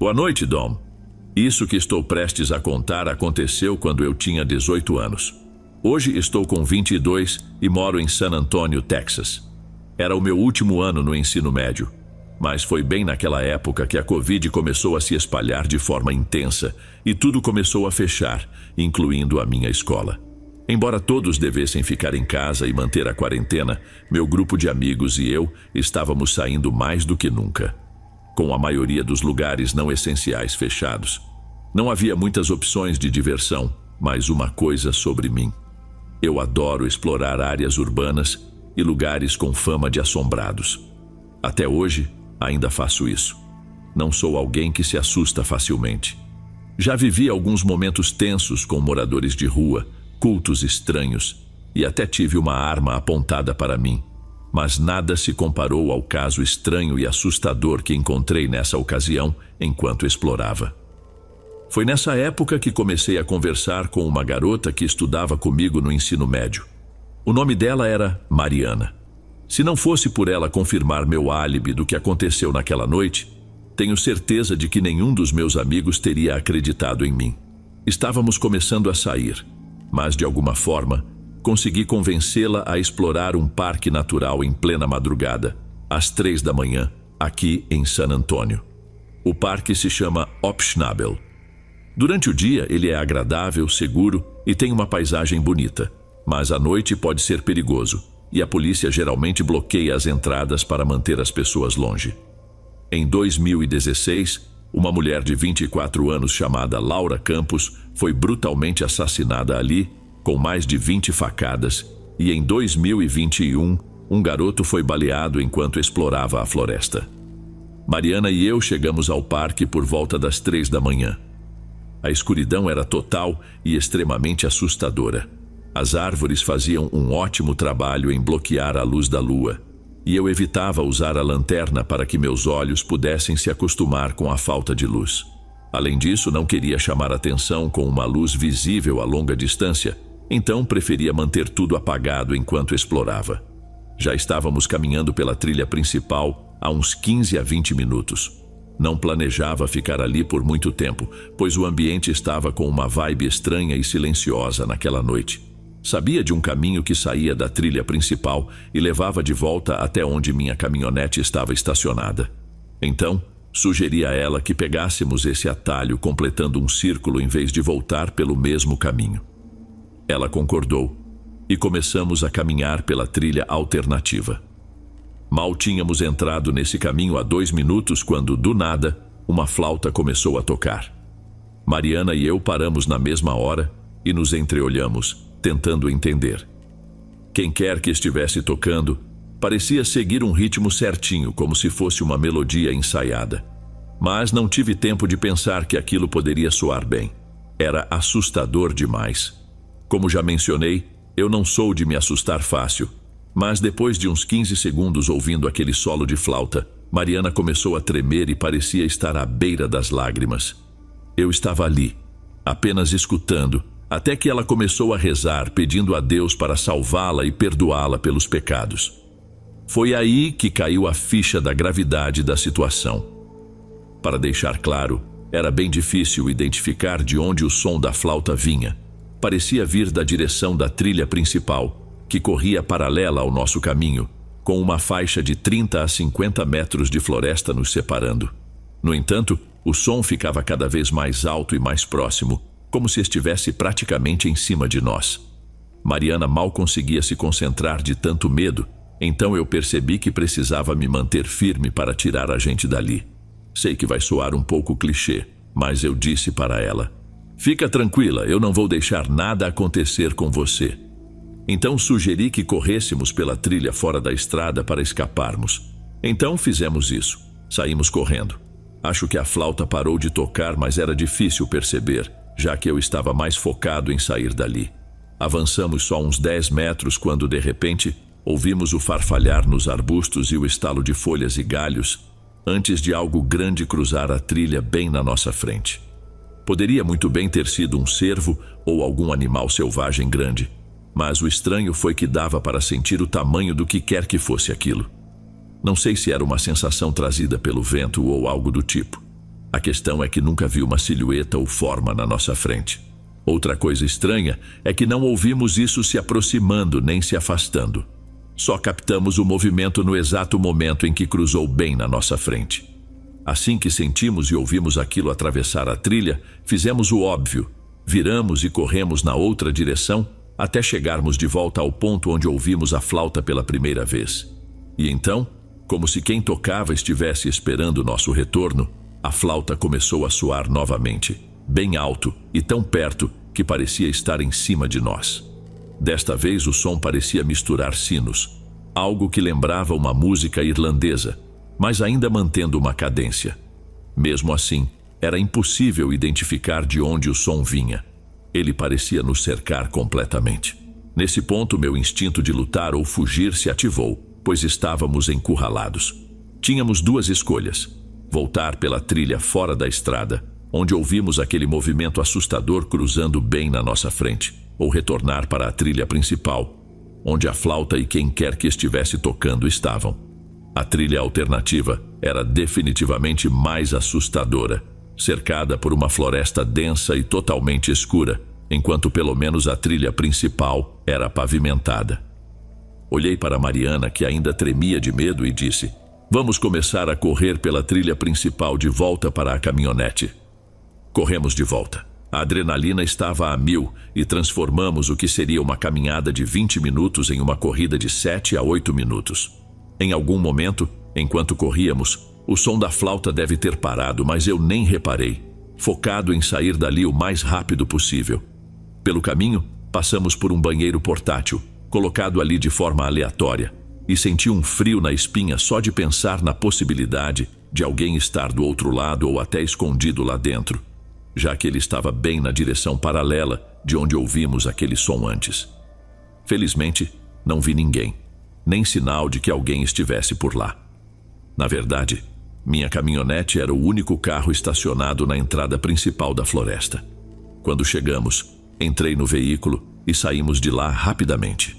Boa noite, Dom. Isso que estou prestes a contar aconteceu quando eu tinha 18 anos. Hoje estou com 22 e moro em San Antonio, Texas. Era o meu último ano no ensino médio, mas foi bem naquela época que a Covid começou a se espalhar de forma intensa e tudo começou a fechar, incluindo a minha escola. Embora todos devessem ficar em casa e manter a quarentena, meu grupo de amigos e eu estávamos saindo mais do que nunca. Com a maioria dos lugares não essenciais fechados, não havia muitas opções de diversão, mas uma coisa sobre mim. Eu adoro explorar áreas urbanas e lugares com fama de assombrados. Até hoje, ainda faço isso. Não sou alguém que se assusta facilmente. Já vivi alguns momentos tensos com moradores de rua, cultos estranhos, e até tive uma arma apontada para mim. Mas nada se comparou ao caso estranho e assustador que encontrei nessa ocasião enquanto explorava. Foi nessa época que comecei a conversar com uma garota que estudava comigo no ensino médio. O nome dela era Mariana. Se não fosse por ela confirmar meu álibi do que aconteceu naquela noite, tenho certeza de que nenhum dos meus amigos teria acreditado em mim. Estávamos começando a sair, mas de alguma forma, consegui convencê-la a explorar um parque natural em plena madrugada, às 3 da manhã, aqui em San Antonio. O parque se chama Opschnabel. Durante o dia, ele é agradável, seguro e tem uma paisagem bonita, mas à noite pode ser perigoso, e a polícia geralmente bloqueia as entradas para manter as pessoas longe. Em 2016, uma mulher de 24 anos chamada Laura Campos foi brutalmente assassinada ali, com mais de 20 facadas, e em 2021, um garoto foi baleado enquanto explorava a floresta. Mariana e eu chegamos ao parque por volta das 3 da manhã. A escuridão era total e extremamente assustadora. As árvores faziam um ótimo trabalho em bloquear a luz da lua, e eu evitava usar a lanterna para que meus olhos pudessem se acostumar com a falta de luz. Além disso, não queria chamar atenção com uma luz visível a longa distância, então preferia manter tudo apagado enquanto explorava. Já estávamos caminhando pela trilha principal há uns 15 a 20 minutos. Não planejava ficar ali por muito tempo, pois o ambiente estava com uma vibe estranha e silenciosa naquela noite. Sabia de um caminho que saía da trilha principal e levava de volta até onde minha caminhonete estava estacionada. Então, sugeri a ela que pegássemos esse atalho completando um círculo em vez de voltar pelo mesmo caminho. Ela concordou e começamos a caminhar pela trilha alternativa. Mal tínhamos entrado nesse caminho há 2 minutos quando, do nada, uma flauta começou a tocar. Mariana e eu paramos na mesma hora e nos entreolhamos, tentando entender. Quem quer que estivesse tocando, parecia seguir um ritmo certinho, como se fosse uma melodia ensaiada. Mas não tive tempo de pensar que aquilo poderia soar bem. Era assustador demais. Como já mencionei, eu não sou de me assustar fácil, mas depois de uns 15 segundos ouvindo aquele solo de flauta, Mariana começou a tremer e parecia estar à beira das lágrimas. Eu estava ali, apenas escutando, até que ela começou a rezar, pedindo a Deus para salvá-la e perdoá-la pelos pecados. Foi aí que caiu a ficha da gravidade da situação. Para deixar claro, era bem difícil identificar de onde o som da flauta vinha. Parecia vir da direção da trilha principal, que corria paralela ao nosso caminho, com uma faixa de 30 a 50 metros de floresta nos separando. No entanto, o som ficava cada vez mais alto e mais próximo, como se estivesse praticamente em cima de nós. Mariana mal conseguia se concentrar de tanto medo, então eu percebi que precisava me manter firme para tirar a gente dali. Sei que vai soar um pouco clichê, mas eu disse para ela: "Fica tranquila, eu não vou deixar nada acontecer com você." Então sugeri que corrêssemos pela trilha fora da estrada para escaparmos. Então fizemos isso. Saímos correndo. Acho que a flauta parou de tocar, mas era difícil perceber, já que eu estava mais focado em sair dali. Avançamos só uns 10 metros quando, de repente, ouvimos o farfalhar nos arbustos e o estalo de folhas e galhos, antes de algo grande cruzar a trilha bem na nossa frente. Poderia muito bem ter sido um cervo ou algum animal selvagem grande, mas o estranho foi que dava para sentir o tamanho do que quer que fosse aquilo. Não sei se era uma sensação trazida pelo vento ou algo do tipo. A questão é que nunca vi uma silhueta ou forma na nossa frente. Outra coisa estranha é que não ouvimos isso se aproximando nem se afastando. Só captamos o movimento no exato momento em que cruzou bem na nossa frente. Assim que sentimos e ouvimos aquilo atravessar a trilha, fizemos o óbvio, viramos e corremos na outra direção até chegarmos de volta ao ponto onde ouvimos a flauta pela primeira vez. E então, como se quem tocava estivesse esperando nosso retorno, a flauta começou a soar novamente, bem alto e tão perto que parecia estar em cima de nós. Desta vez o som parecia misturar sinos, algo que lembrava uma música irlandesa, mas ainda mantendo uma cadência. Mesmo assim, era impossível identificar de onde o som vinha. Ele parecia nos cercar completamente. Nesse ponto, meu instinto de lutar ou fugir se ativou, pois estávamos encurralados. Tínhamos duas escolhas: voltar pela trilha fora da estrada, onde ouvimos aquele movimento assustador cruzando bem na nossa frente, ou retornar para a trilha principal, onde a flauta e quem quer que estivesse tocando estavam. A trilha alternativa era definitivamente mais assustadora, cercada por uma floresta densa e totalmente escura, enquanto pelo menos a trilha principal era pavimentada. Olhei para Mariana, que ainda tremia de medo, e disse: "Vamos começar a correr pela trilha principal de volta para a caminhonete." Corremos de volta. A adrenalina estava a 1000 e transformamos o que seria uma caminhada de 20 minutos em uma corrida de 7 a 8 minutos. Em algum momento, enquanto corríamos, o som da flauta deve ter parado, mas eu nem reparei, focado em sair dali o mais rápido possível. Pelo caminho, passamos por um banheiro portátil, colocado ali de forma aleatória, e senti um frio na espinha só de pensar na possibilidade de alguém estar do outro lado ou até escondido lá dentro, já que ele estava bem na direção paralela de onde ouvimos aquele som antes. Felizmente, não vi ninguém, nem sinal de que alguém estivesse por lá. Na verdade, minha caminhonete era o único carro estacionado na entrada principal da floresta. Quando chegamos, entrei no veículo e saímos de lá rapidamente.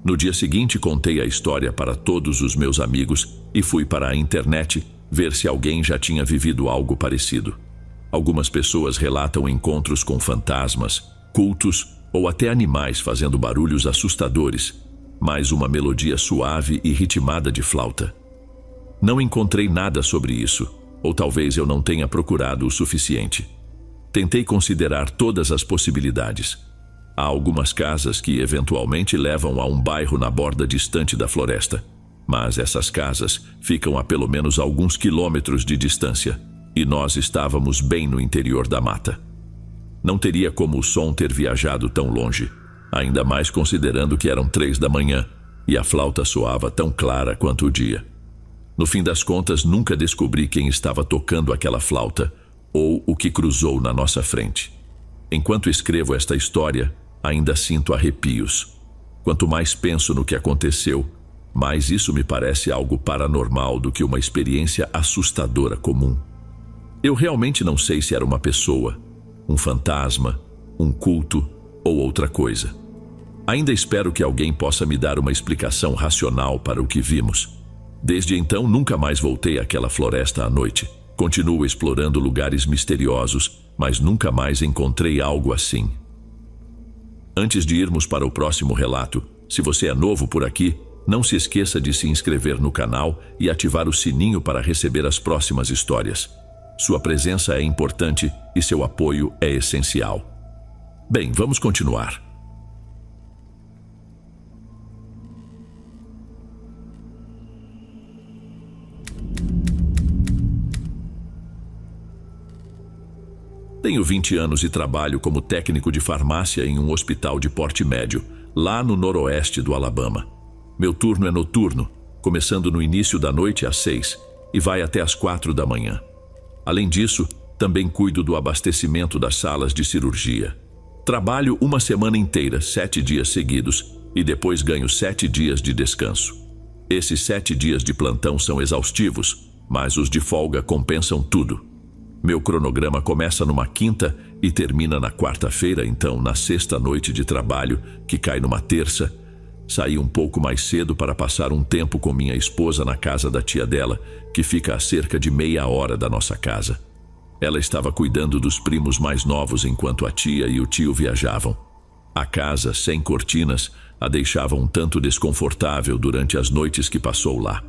No dia seguinte, contei a história para todos os meus amigos e fui para a internet ver se alguém já tinha vivido algo parecido. Algumas pessoas relatam encontros com fantasmas, cultos ou até animais fazendo barulhos assustadores, mais uma melodia suave e ritmada de flauta. Não encontrei nada sobre isso, ou talvez eu não tenha procurado o suficiente. Tentei considerar todas as possibilidades. Há algumas casas que eventualmente levam a um bairro na borda distante da floresta, mas essas casas ficam a pelo menos alguns quilômetros de distância, e nós estávamos bem no interior da mata. Não teria como o som ter viajado tão longe, ainda mais considerando que eram 3 da manhã e a flauta soava tão clara quanto o dia. No fim das contas, nunca descobri quem estava tocando aquela flauta ou o que cruzou na nossa frente. Enquanto escrevo esta história, ainda sinto arrepios. Quanto mais penso no que aconteceu, mais isso me parece algo paranormal do que uma experiência assustadora comum. Eu realmente não sei se era uma pessoa, um fantasma, um culto ou outra coisa. Ainda espero que alguém possa me dar uma explicação racional para o que vimos. Desde então, nunca mais voltei àquela floresta à noite. Continuo explorando lugares misteriosos, mas nunca mais encontrei algo assim. Antes de irmos para o próximo relato, se você é novo por aqui, não se esqueça de se inscrever no canal e ativar o sininho para receber as próximas histórias. Sua presença é importante e seu apoio é essencial. Bem, vamos continuar. Tenho 20 anos e trabalho como técnico de farmácia em um hospital de porte médio, lá no noroeste do Alabama. Meu turno é noturno, começando no início da noite às 6 e vai até às 4 da manhã. Além disso, também cuido do abastecimento das salas de cirurgia. Trabalho uma semana inteira, 7 dias seguidos, e depois ganho 7 dias de descanso. Esses 7 dias de plantão são exaustivos, mas os de folga compensam tudo. Meu cronograma começa numa quinta e termina na quarta-feira, então na sexta noite de trabalho, que cai numa terça, saí um pouco mais cedo para passar um tempo com minha esposa na casa da tia dela, que fica a cerca de meia hora da nossa casa. Ela estava cuidando dos primos mais novos enquanto a tia e o tio viajavam. A casa, sem cortinas, a deixava um tanto desconfortável durante as noites que passou lá.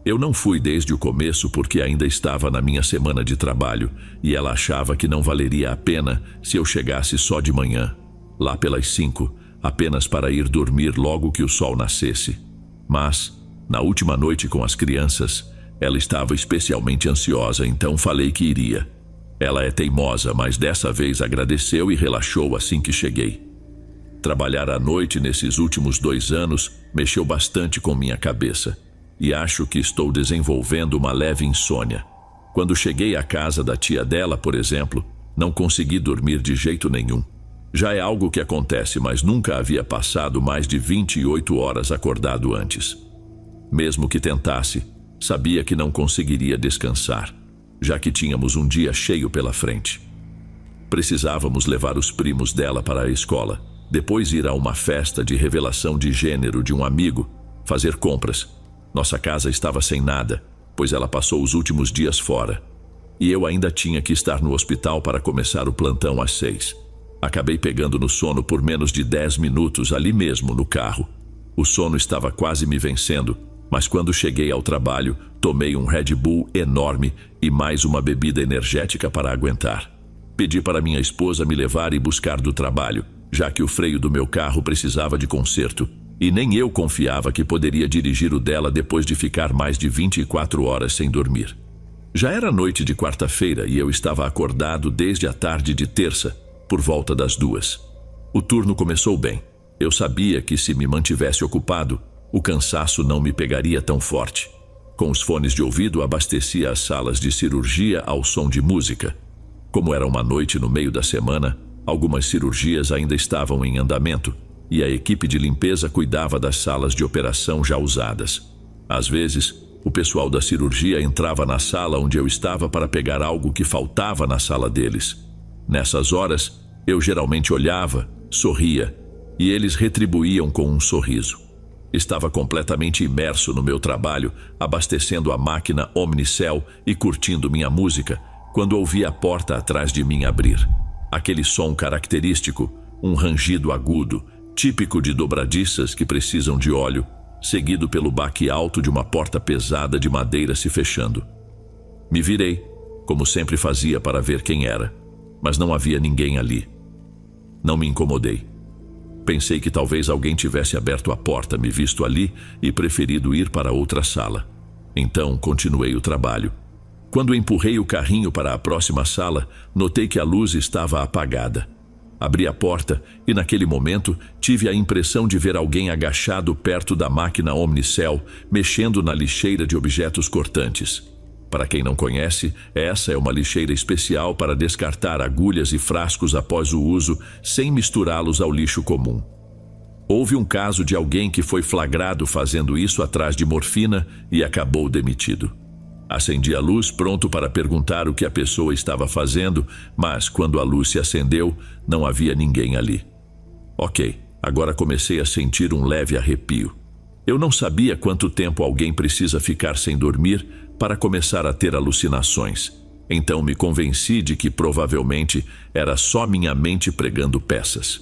Eu não fui desde o começo porque ainda estava na minha semana de trabalho e ela achava que não valeria a pena se eu chegasse só de manhã, lá pelas 5, apenas para ir dormir logo que o sol nascesse. Mas, na última noite com as crianças, ela estava especialmente ansiosa, então falei que iria. Ela é teimosa, mas dessa vez agradeceu e relaxou assim que cheguei. Trabalhar à noite nesses últimos 2 anos mexeu bastante com minha cabeça. E acho que estou desenvolvendo uma leve insônia. Quando cheguei à casa da tia dela, por exemplo, não consegui dormir de jeito nenhum. Já é algo que acontece, mas nunca havia passado mais de 28 horas acordado antes. Mesmo que tentasse, sabia que não conseguiria descansar, já que tínhamos um dia cheio pela frente. Precisávamos levar os primos dela para a escola, depois ir a uma festa de revelação de gênero de um amigo, fazer compras. Nossa casa estava sem nada, pois ela passou os últimos dias fora. E eu ainda tinha que estar no hospital para começar o plantão às 6. Acabei pegando no sono por menos de 10 minutos ali mesmo no carro. O sono estava quase me vencendo, mas quando cheguei ao trabalho, tomei um Red Bull enorme e mais uma bebida energética para aguentar. Pedi para minha esposa me levar e buscar do trabalho, já que o freio do meu carro precisava de conserto. E nem eu confiava que poderia dirigir o dela depois de ficar mais de 24 horas sem dormir. Já era noite de quarta-feira e eu estava acordado desde a tarde de terça, por volta das 2. O turno começou bem. Eu sabia que se me mantivesse ocupado, o cansaço não me pegaria tão forte. Com os fones de ouvido, abastecia as salas de cirurgia ao som de música. Como era uma noite no meio da semana, algumas cirurgias ainda estavam em andamento, e a equipe de limpeza cuidava das salas de operação já usadas. Às vezes, o pessoal da cirurgia entrava na sala onde eu estava para pegar algo que faltava na sala deles. Nessas horas, eu geralmente olhava, sorria, e eles retribuíam com um sorriso. Estava completamente imerso no meu trabalho, abastecendo a máquina Omnicell e curtindo minha música, quando ouvi a porta atrás de mim abrir. Aquele som característico, um rangido agudo, típico de dobradiças que precisam de óleo, seguido pelo baque alto de uma porta pesada de madeira se fechando. Me virei, como sempre fazia, para ver quem era, mas não havia ninguém ali. Não me incomodei. Pensei que talvez alguém tivesse aberto a porta, me visto ali e preferido ir para outra sala. Então continuei o trabalho. Quando empurrei o carrinho para a próxima sala, notei que a luz estava apagada. Abri a porta e naquele momento tive a impressão de ver alguém agachado perto da máquina Omnicell, mexendo na lixeira de objetos cortantes. Para quem não conhece, essa é uma lixeira especial para descartar agulhas e frascos após o uso, sem misturá-los ao lixo comum. Houve um caso de alguém que foi flagrado fazendo isso atrás de morfina e acabou demitido. Acendi a luz, pronto para perguntar o que a pessoa estava fazendo, mas quando a luz se acendeu, não havia ninguém ali. Ok, agora comecei a sentir um leve arrepio. Eu não sabia quanto tempo alguém precisa ficar sem dormir para começar a ter alucinações. Então me convenci de que provavelmente era só minha mente pregando peças.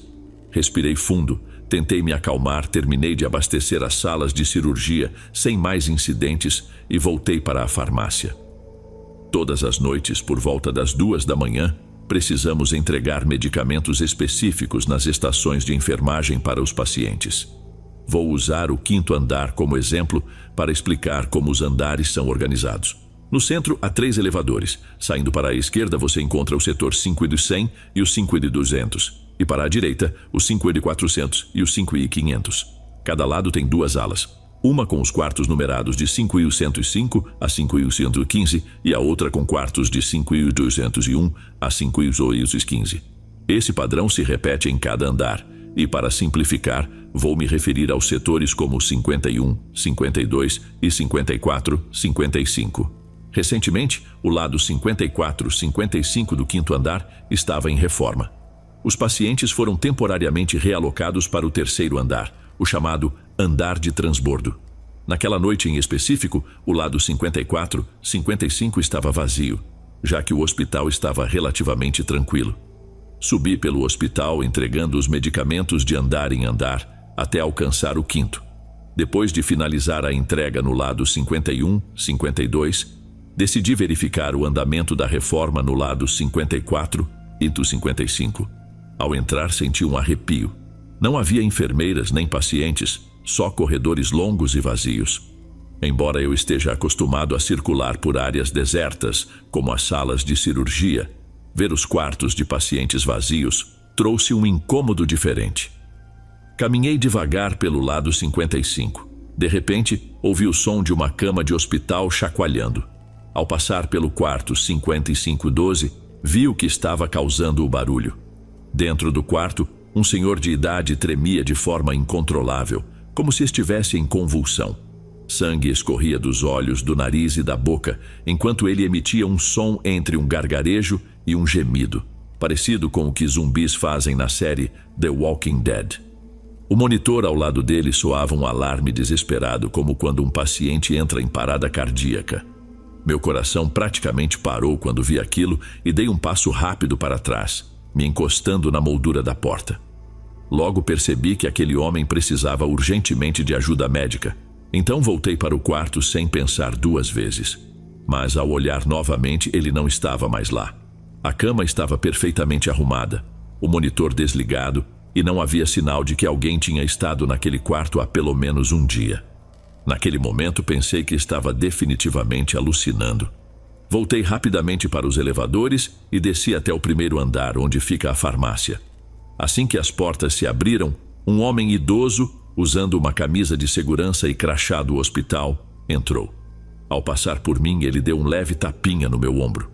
Respirei fundo, tentei me acalmar, terminei de abastecer as salas de cirurgia sem mais incidentes e voltei para a farmácia. Todas as noites, por volta das 2 da manhã, precisamos entregar medicamentos específicos nas estações de enfermagem para os pacientes. Vou usar o 5º andar como exemplo para explicar como os andares são organizados. No centro, há 3 elevadores. Saindo para a esquerda, você encontra o setor 5 e do 100 e o 5 e do 200. E para a direita, o 5 e de 400 e o 5 e 500. Cada lado tem 2 alas. Uma com os quartos numerados de 5 e o 105 a 5 e o 115 e a outra com quartos de 5 e o 201 a 5 e os 15. Esse padrão se repete em cada andar. E para simplificar, vou me referir aos setores como 51, 52 e 54, 55. Recentemente, o lado 54, 55 do 5º andar estava em reforma. Os pacientes foram temporariamente realocados para o 3º andar, o chamado andar de transbordo. Naquela noite em específico, o lado 54, 55 estava vazio. já que o hospital estava relativamente tranquilo. Subi pelo hospital entregando os medicamentos de andar em andar até alcançar o 5º. Depois de finalizar a entrega no lado 51, 52, decidi verificar o andamento da reforma no lado 54 e do 55. Ao entrar, senti um arrepio. Não havia enfermeiras nem pacientes, só corredores longos e vazios. Embora eu esteja acostumado a circular por áreas desertas, como as salas de cirurgia, ver os quartos de pacientes vazios trouxe um incômodo diferente. Caminhei devagar pelo lado 55. De repente, ouvi o som de uma cama de hospital chacoalhando. Ao passar pelo quarto 5512, vi o que estava causando o barulho. Dentro do quarto, um senhor de idade tremia de forma incontrolável, como se estivesse em convulsão. Sangue escorria dos olhos, do nariz e da boca, enquanto ele emitia um som entre um gargarejo e um gemido, parecido com o que zumbis fazem na série The Walking Dead. O monitor ao lado dele soava um alarme desesperado, como quando um paciente entra em parada cardíaca. Meu coração praticamente parou quando vi aquilo e dei um passo rápido para trás, me encostando na moldura da porta. Logo percebi que aquele homem precisava urgentemente de ajuda médica. Então voltei para o quarto sem pensar 2 vezes. Mas ao olhar novamente, ele não estava mais lá. A cama estava perfeitamente arrumada, o monitor desligado, e não havia sinal de que alguém tinha estado naquele quarto há pelo menos um dia. Naquele momento pensei que estava definitivamente alucinando. Voltei rapidamente para os elevadores e desci até o 1º andar, onde fica a farmácia. Assim que as portas se abriram, um homem idoso, usando uma camisa de segurança e crachá do hospital, entrou. Ao passar por mim, ele deu um leve tapinha no meu ombro.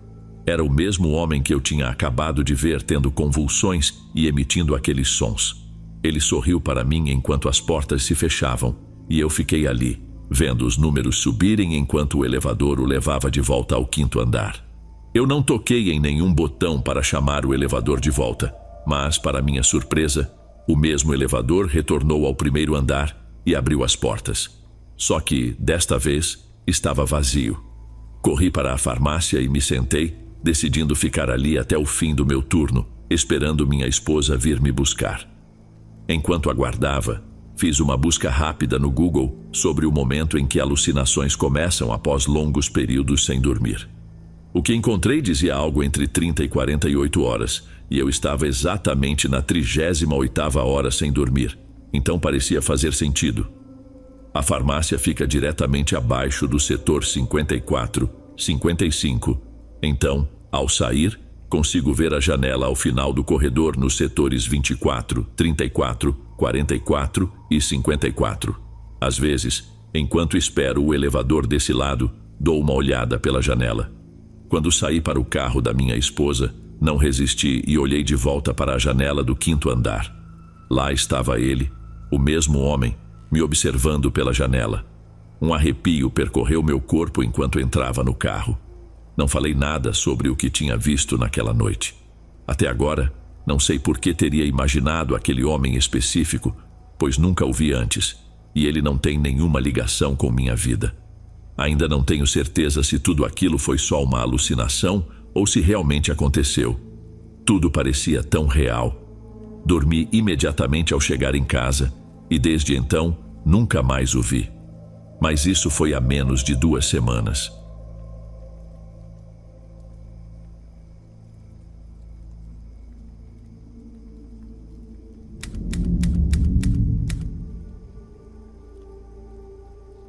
Era o mesmo homem que eu tinha acabado de ver tendo convulsões e emitindo aqueles sons. Ele sorriu para mim enquanto as portas se fechavam, e eu fiquei ali, vendo os números subirem enquanto o elevador o levava de volta ao 5º andar. Eu não toquei em nenhum botão para chamar o elevador de volta, mas, para minha surpresa, o mesmo elevador retornou ao 1º andar e abriu as portas. Só que, desta vez, estava vazio. Corri para a farmácia e me sentei, decidindo ficar ali até o fim do meu turno, esperando minha esposa vir me buscar. Enquanto aguardava, fiz uma busca rápida no Google sobre o momento em que alucinações começam após longos períodos sem dormir. O que encontrei dizia algo entre 30 e 48 horas, e eu estava exatamente na 38ª hora sem dormir, então parecia fazer sentido. A farmácia fica diretamente abaixo do setor 54, 55, então, ao sair, consigo ver a janela ao final do corredor nos setores 24, 34, 44 e 54. Às vezes, enquanto espero o elevador desse lado, dou uma olhada pela janela. Quando saí para o carro da minha esposa, não resisti e olhei de volta para a janela do 5º andar. Lá estava ele, o mesmo homem, me observando pela janela. Um arrepio percorreu meu corpo enquanto entrava no carro. Não falei nada sobre o que tinha visto naquela noite. Até agora, não sei por que teria imaginado aquele homem específico, pois nunca o vi antes, e ele não tem nenhuma ligação com minha vida. Ainda não tenho certeza se tudo aquilo foi só uma alucinação ou se realmente aconteceu. Tudo parecia tão real. Dormi imediatamente ao chegar em casa e desde então nunca mais o vi. Mas isso foi há menos de 2 semanas.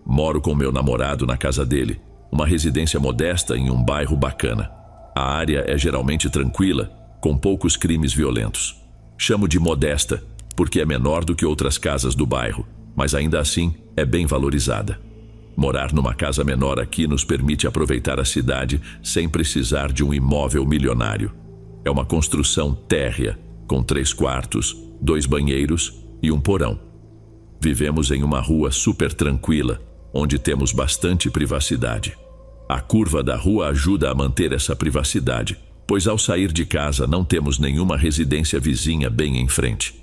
Moro com meu namorado na casa dele, uma residência modesta em um bairro bacana. A área é geralmente tranquila, com poucos crimes violentos. Chamo de modesta porque é menor do que outras casas do bairro, mas ainda assim é bem valorizada. Morar numa casa menor aqui nos permite aproveitar a cidade sem precisar de um imóvel milionário. É uma construção térrea, com 3 quartos, 2 banheiros e um porão. Vivemos em uma rua super tranquila, onde temos bastante privacidade. A curva da rua ajuda a manter essa privacidade, pois ao sair de casa não temos nenhuma residência vizinha bem em frente.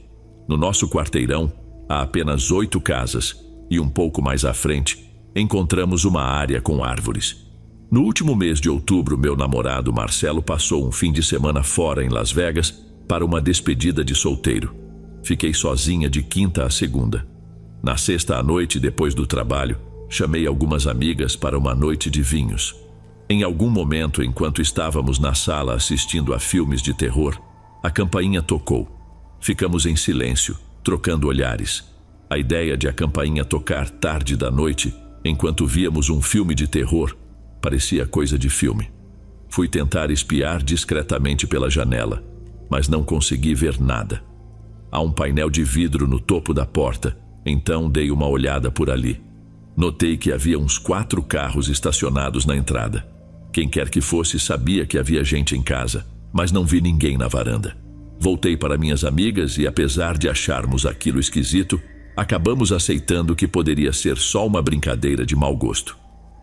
No nosso quarteirão, há apenas 8 casas, e um pouco mais à frente, encontramos uma área com árvores. No último mês de outubro, meu namorado Marcelo passou um fim de semana fora em Las Vegas para uma despedida de solteiro. Fiquei sozinha de quinta a segunda. Na sexta à noite, depois do trabalho, chamei algumas amigas para uma noite de vinhos. Em algum momento, enquanto estávamos na sala assistindo a filmes de terror, a campainha tocou. Ficamos em silêncio, trocando olhares. A ideia de a campainha tocar tarde da noite, enquanto víamos um filme de terror, parecia coisa de filme. Fui tentar espiar discretamente pela janela, mas não consegui ver nada. Há um painel de vidro no topo da porta, então dei uma olhada por ali. Notei que havia uns 4 carros estacionados na entrada. Quem quer que fosse sabia que havia gente em casa, mas não vi ninguém na varanda. Voltei para minhas amigas e, apesar de acharmos aquilo esquisito, acabamos aceitando que poderia ser só uma brincadeira de mau gosto.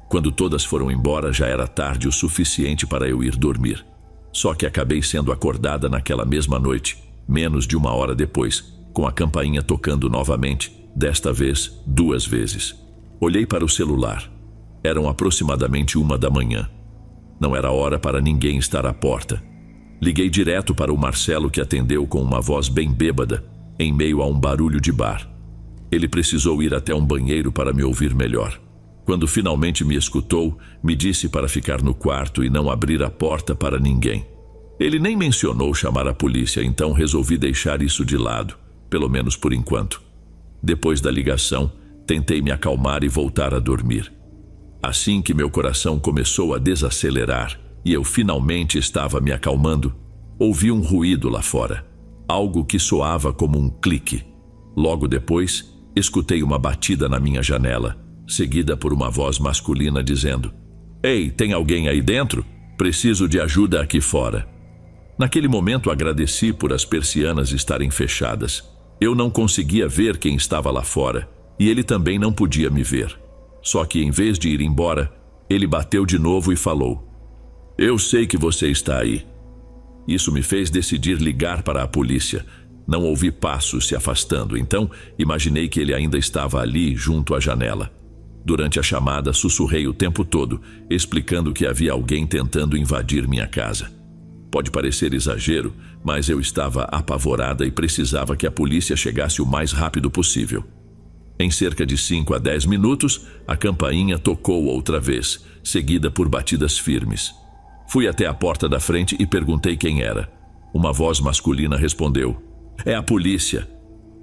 Quando todas foram embora, já era tarde o suficiente para eu ir dormir. Só que acabei sendo acordada naquela mesma noite, menos de 1 hora depois, com a campainha tocando novamente, desta vez 2 vezes. Olhei para o celular. Eram aproximadamente 1 da manhã. Não era hora para ninguém estar à porta. Liguei direto para o Marcelo, que atendeu com uma voz bem bêbada, em meio a um barulho de bar. Ele precisou ir até um banheiro para me ouvir melhor. Quando finalmente me escutou, me disse para ficar no quarto e não abrir a porta para ninguém. Ele nem mencionou chamar a polícia, então resolvi deixar isso de lado, pelo menos por enquanto. Depois da ligação, tentei me acalmar e voltar a dormir. Assim que meu coração começou a desacelerar e eu finalmente estava me acalmando, ouvi um ruído lá fora, algo que soava como um clique. Logo depois, escutei uma batida na minha janela, seguida por uma voz masculina dizendo: "Ei, tem alguém aí dentro? Preciso de ajuda aqui fora." Naquele momento agradeci por as persianas estarem fechadas. Eu não conseguia ver quem estava lá fora e ele também não podia me ver. Só que em vez de ir embora, ele bateu de novo e falou: "Eu sei que você está aí." Isso me fez decidir ligar para a polícia. Não ouvi passos se afastando, então imaginei que ele ainda estava ali, junto à janela. Durante a chamada, sussurrei o tempo todo, explicando que havia alguém tentando invadir minha casa. Pode parecer exagero, mas eu estava apavorada e precisava que a polícia chegasse o mais rápido possível. Em cerca de 5 a 10 minutos, a campainha tocou outra vez, seguida por batidas firmes. Fui até a porta da frente e perguntei quem era. Uma voz masculina respondeu: "É a polícia."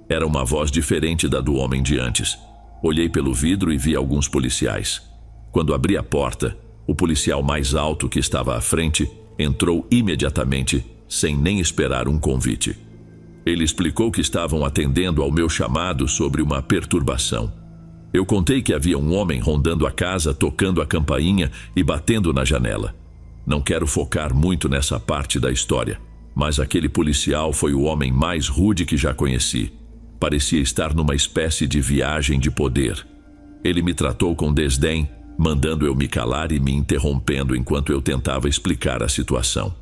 Era uma voz diferente da do homem de antes. Olhei pelo vidro e vi alguns policiais. Quando abri a porta, o policial mais alto que estava à frente entrou imediatamente, sem nem esperar um convite. Ele explicou que estavam atendendo ao meu chamado sobre uma perturbação. Eu contei que havia um homem rondando a casa, tocando a campainha e batendo na janela. Não quero focar muito nessa parte da história, mas aquele policial foi o homem mais rude que já conheci. Parecia estar numa espécie de viagem de poder. Ele me tratou com desdém, mandando eu me calar e me interrompendo enquanto eu tentava explicar a situação.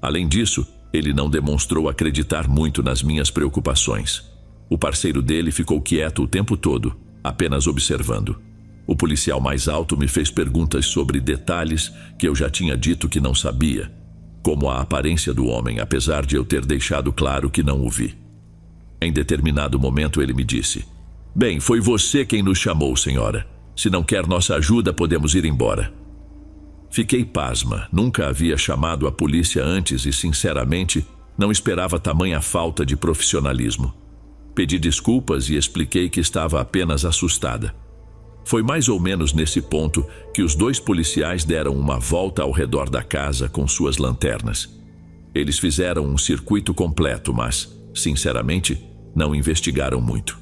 Além disso, ele não demonstrou acreditar muito nas minhas preocupações. O parceiro dele ficou quieto o tempo todo, apenas observando. O policial mais alto me fez perguntas sobre detalhes que eu já tinha dito que não sabia, como a aparência do homem, apesar de eu ter deixado claro que não o vi. Em determinado momento ele me disse: "Bem, foi você quem nos chamou, senhora. Se não quer nossa ajuda, podemos ir embora." Fiquei pasma, nunca havia chamado a polícia antes e, sinceramente, não esperava tamanha falta de profissionalismo. Pedi desculpas e expliquei que estava apenas assustada. Foi mais ou menos nesse ponto que os 2 policiais deram uma volta ao redor da casa com suas lanternas. Eles fizeram um circuito completo, mas, sinceramente, não investigaram muito.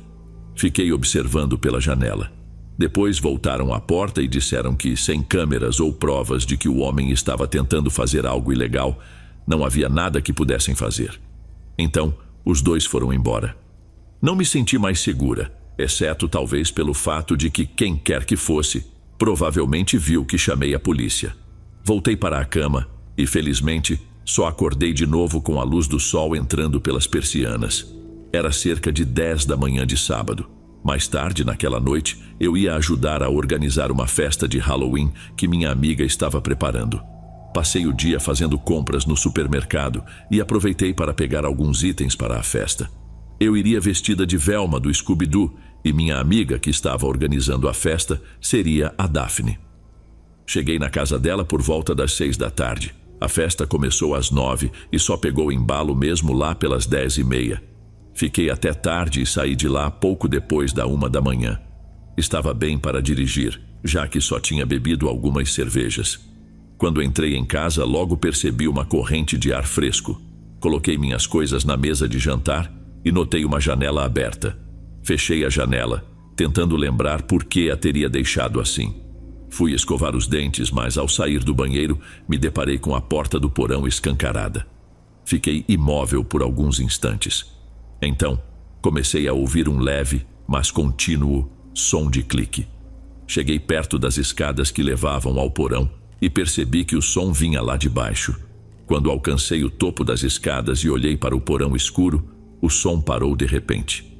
Fiquei observando pela janela. Depois voltaram à porta e disseram que, sem câmeras ou provas de que o homem estava tentando fazer algo ilegal, não havia nada que pudessem fazer. Então, os 2 foram embora. Não me senti mais segura, exceto talvez pelo fato de que quem quer que fosse, provavelmente viu que chamei a polícia. Voltei para a cama e, felizmente, só acordei de novo com a luz do sol entrando pelas persianas. Era cerca de 10 da manhã de sábado. Mais tarde, naquela noite, eu ia ajudar a organizar uma festa de Halloween que minha amiga estava preparando. Passei o dia fazendo compras no supermercado e aproveitei para pegar alguns itens para a festa. Eu iria vestida de Velma do Scooby-Doo e minha amiga, que estava organizando a festa, seria a Daphne. Cheguei na casa dela por volta das 6 da tarde. A festa começou às 9 e só pegou embalo mesmo lá pelas 10h30. Fiquei até tarde e saí de lá pouco depois da 1 da manhã. Estava bem para dirigir, já que só tinha bebido algumas cervejas. Quando entrei em casa, logo percebi uma corrente de ar fresco. Coloquei minhas coisas na mesa de jantar e notei uma janela aberta. Fechei a janela, tentando lembrar por que a teria deixado assim. Fui escovar os dentes, mas ao sair do banheiro, me deparei com a porta do porão escancarada. Fiquei imóvel por alguns instantes. Então, comecei a ouvir um leve, mas contínuo, som de clique. Cheguei perto das escadas que levavam ao porão e percebi que o som vinha lá de baixo. Quando alcancei o topo das escadas e olhei para o porão escuro, o som parou de repente.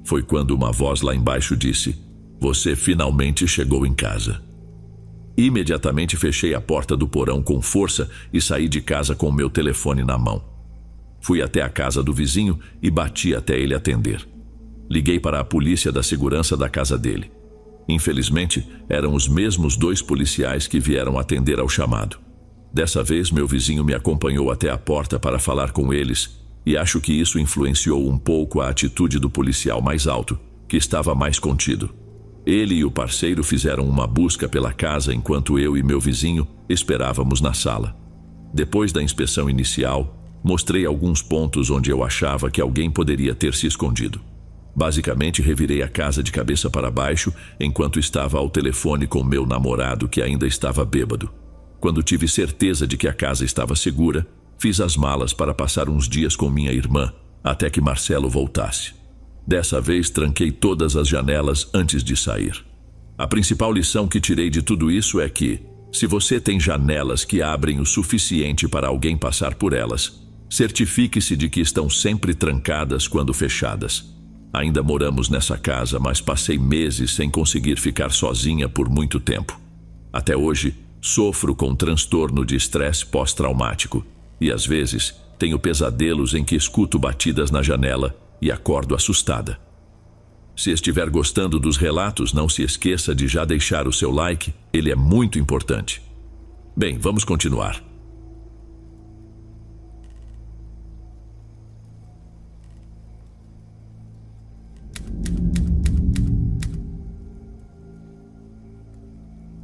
Foi quando uma voz lá embaixo disse: "Você finalmente chegou em casa." Imediatamente fechei a porta do porão com força e saí de casa com o meu telefone na mão. Fui até a casa do vizinho e bati até ele atender. Liguei para a polícia da segurança da casa dele. Infelizmente, eram os mesmos 2 policiais que vieram atender ao chamado. Dessa vez, meu vizinho me acompanhou até a porta para falar com eles, e acho que isso influenciou um pouco a atitude do policial mais alto, que estava mais contido. Ele e o parceiro fizeram uma busca pela casa enquanto eu e meu vizinho esperávamos na sala. Depois da inspeção inicial, mostrei alguns pontos onde eu achava que alguém poderia ter se escondido. Basicamente, revirei a casa de cabeça para baixo enquanto estava ao telefone com meu namorado, que ainda estava bêbado. Quando tive certeza de que a casa estava segura, fiz as malas para passar uns dias com minha irmã, até que Marcelo voltasse. Dessa vez, tranquei todas as janelas antes de sair. A principal lição que tirei de tudo isso é que, se você tem janelas que abrem o suficiente para alguém passar por elas, certifique-se de que estão sempre trancadas quando fechadas. Ainda moramos nessa casa, mas passei meses sem conseguir ficar sozinha por muito tempo. Até hoje, sofro com transtorno de estresse pós-traumático e, às vezes, tenho pesadelos em que escuto batidas na janela e acordo assustada. Se estiver gostando dos relatos, não se esqueça de já deixar o seu like, ele é muito importante. Bem, vamos continuar.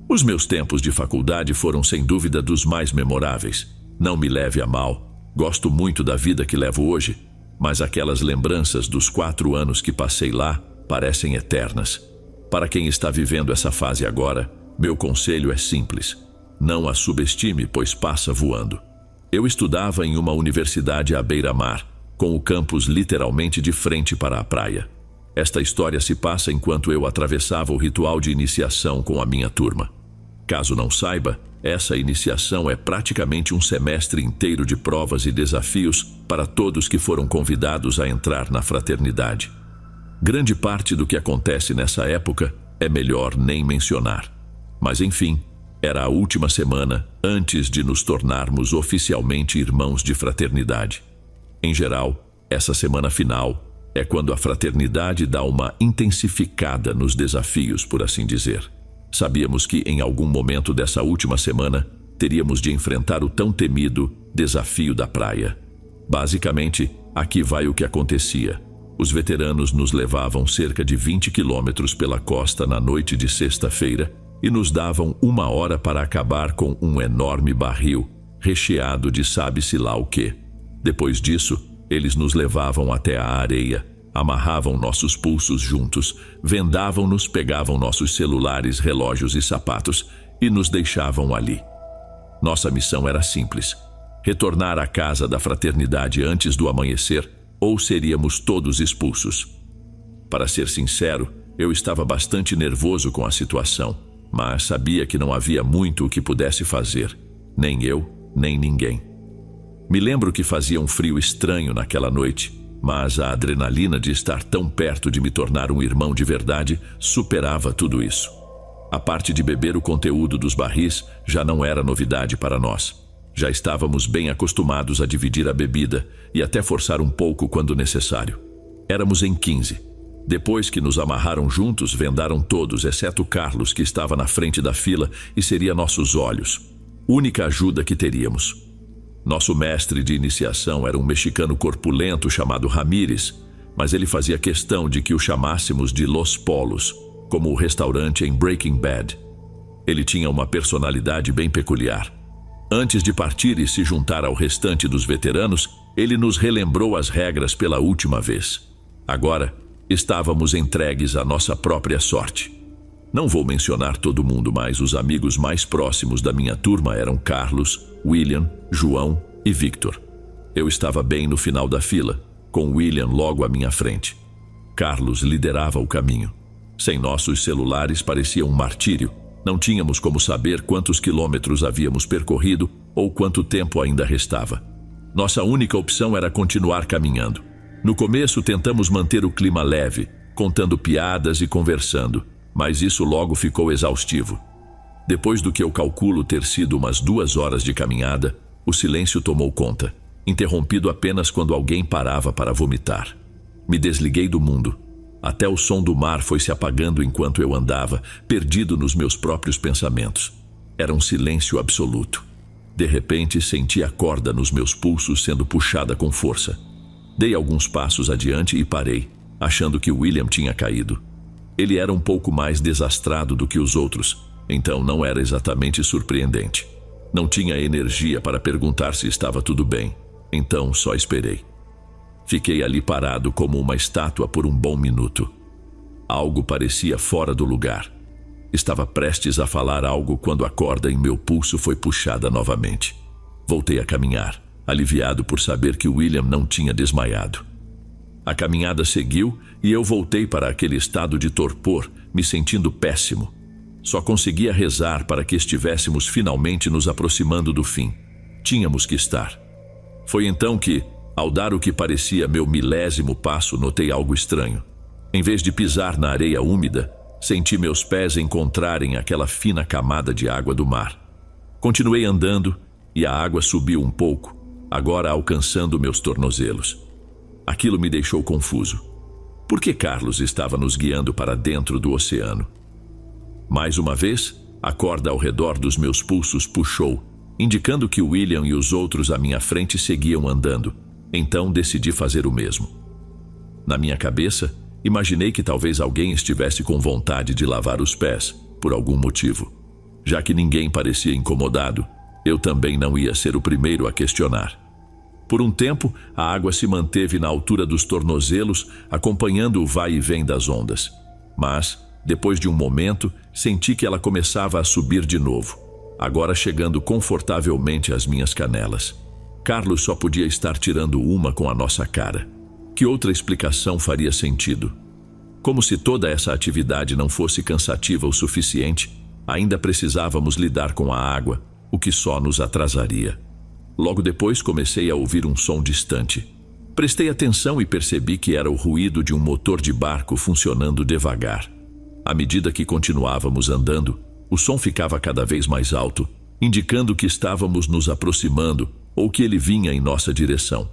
Os meus tempos de faculdade foram sem dúvida dos mais memoráveis. Não me leve a mal, gosto muito da vida que levo hoje, mas aquelas lembranças dos 4 anos que passei lá parecem eternas. Para quem está vivendo essa fase agora, meu conselho é simples: não a subestime, pois passa voando. Eu estudava em uma universidade à beira-mar, com o campus literalmente de frente para a praia. Esta história se passa enquanto eu atravessava o ritual de iniciação com a minha turma. Caso não saiba, essa iniciação é praticamente um semestre inteiro de provas e desafios para todos que foram convidados a entrar na fraternidade. Grande parte do que acontece nessa época é melhor nem mencionar. Mas enfim, era a última semana antes de nos tornarmos oficialmente irmãos de fraternidade. Em geral, essa semana final é quando a fraternidade dá uma intensificada nos desafios, por assim dizer. Sabíamos que em algum momento dessa última semana teríamos de enfrentar o tão temido desafio da praia. Basicamente, aqui vai o que acontecia. Os veteranos nos levavam cerca de 20 quilômetros pela costa na noite de sexta-feira e nos davam 1 hora para acabar com um enorme barril recheado de sabe-se lá o quê. Depois disso, eles nos levavam até a areia, amarravam nossos pulsos juntos, vendavam-nos, pegavam nossos celulares, relógios e sapatos e nos deixavam ali. Nossa missão era simples: retornar à casa da fraternidade antes do amanhecer, ou seríamos todos expulsos. Para ser sincero, eu estava bastante nervoso com a situação, mas sabia que não havia muito o que pudesse fazer, nem eu, nem ninguém. Me lembro que fazia um frio estranho naquela noite. mas a adrenalina de estar tão perto de me tornar um irmão de verdade superava tudo isso. A parte de beber o conteúdo dos barris já não era novidade para nós. Já estávamos bem acostumados a dividir a bebida e até forçar um pouco quando necessário. Éramos em 15. Depois que nos amarraram juntos, vendaram todos, exceto Carlos, que estava na frente da fila e seria nossos olhos. Única ajuda que teríamos. Nosso mestre de iniciação era um mexicano corpulento chamado Ramírez, mas ele fazia questão de que o chamássemos de Los Polos, como o restaurante em Breaking Bad. Ele tinha uma personalidade bem peculiar. Antes de partir e se juntar ao restante dos veteranos, ele nos relembrou as regras pela última vez. Agora, estávamos entregues à nossa própria sorte. Não vou mencionar todo mundo, mas os amigos mais próximos da minha turma eram Carlos, William, João e Victor. Eu estava bem no final da fila, com William logo à minha frente. Carlos liderava o caminho. Sem nossos celulares parecia um martírio. Não tínhamos como saber quantos quilômetros havíamos percorrido ou quanto tempo ainda restava. Nossa única opção era continuar caminhando. No começo tentamos manter o clima leve, contando piadas e conversando, mas isso logo ficou exaustivo. Depois do que eu calculo ter sido umas 2 horas de caminhada, o silêncio tomou conta, interrompido apenas quando alguém parava para vomitar. Me desliguei do mundo. Até o som do mar foi se apagando enquanto eu andava, perdido nos meus próprios pensamentos. Era um silêncio absoluto. De repente, senti a corda nos meus pulsos sendo puxada com força. Dei alguns passos adiante e parei, achando que William tinha caído. Ele era um pouco mais desastrado do que os outros, então não era exatamente surpreendente. Não tinha energia para perguntar se estava tudo bem, então só esperei. Fiquei ali parado como uma estátua por um bom minuto. Algo parecia fora do lugar. Estava prestes a falar algo quando a corda em meu pulso foi puxada novamente. Voltei a caminhar, aliviado por saber que William não tinha desmaiado. A caminhada seguiu e eu voltei para aquele estado de torpor, me sentindo péssimo. Só conseguia rezar para que estivéssemos finalmente nos aproximando do fim. Tínhamos que estar. Foi então que, ao dar o que parecia meu 1000º passo, notei algo estranho. Em vez de pisar na areia úmida, senti meus pés encontrarem aquela fina camada de água do mar. Continuei andando e a água subiu um pouco, agora alcançando meus tornozelos. Aquilo me deixou confuso. Por que Carlos estava nos guiando para dentro do oceano? Mais uma vez, a corda ao redor dos meus pulsos puxou, indicando que William e os outros à minha frente seguiam andando. Então decidi fazer o mesmo. Na minha cabeça, imaginei que talvez alguém estivesse com vontade de lavar os pés, por algum motivo. Já que ninguém parecia incomodado, eu também não ia ser o primeiro a questionar. Por um tempo, a água se manteve na altura dos tornozelos, acompanhando o vai e vem das ondas. Mas, depois de um momento, senti que ela começava a subir de novo, agora chegando confortavelmente às minhas canelas. Carlos só podia estar tirando uma com a nossa cara. Que outra explicação faria sentido? Como se toda essa atividade não fosse cansativa o suficiente, ainda precisávamos lidar com a água, o que só nos atrasaria. Logo depois comecei a ouvir um som distante. Prestei atenção e percebi que era o ruído de um motor de barco funcionando devagar. À medida que continuávamos andando, o som ficava cada vez mais alto, indicando que estávamos nos aproximando ou que ele vinha em nossa direção.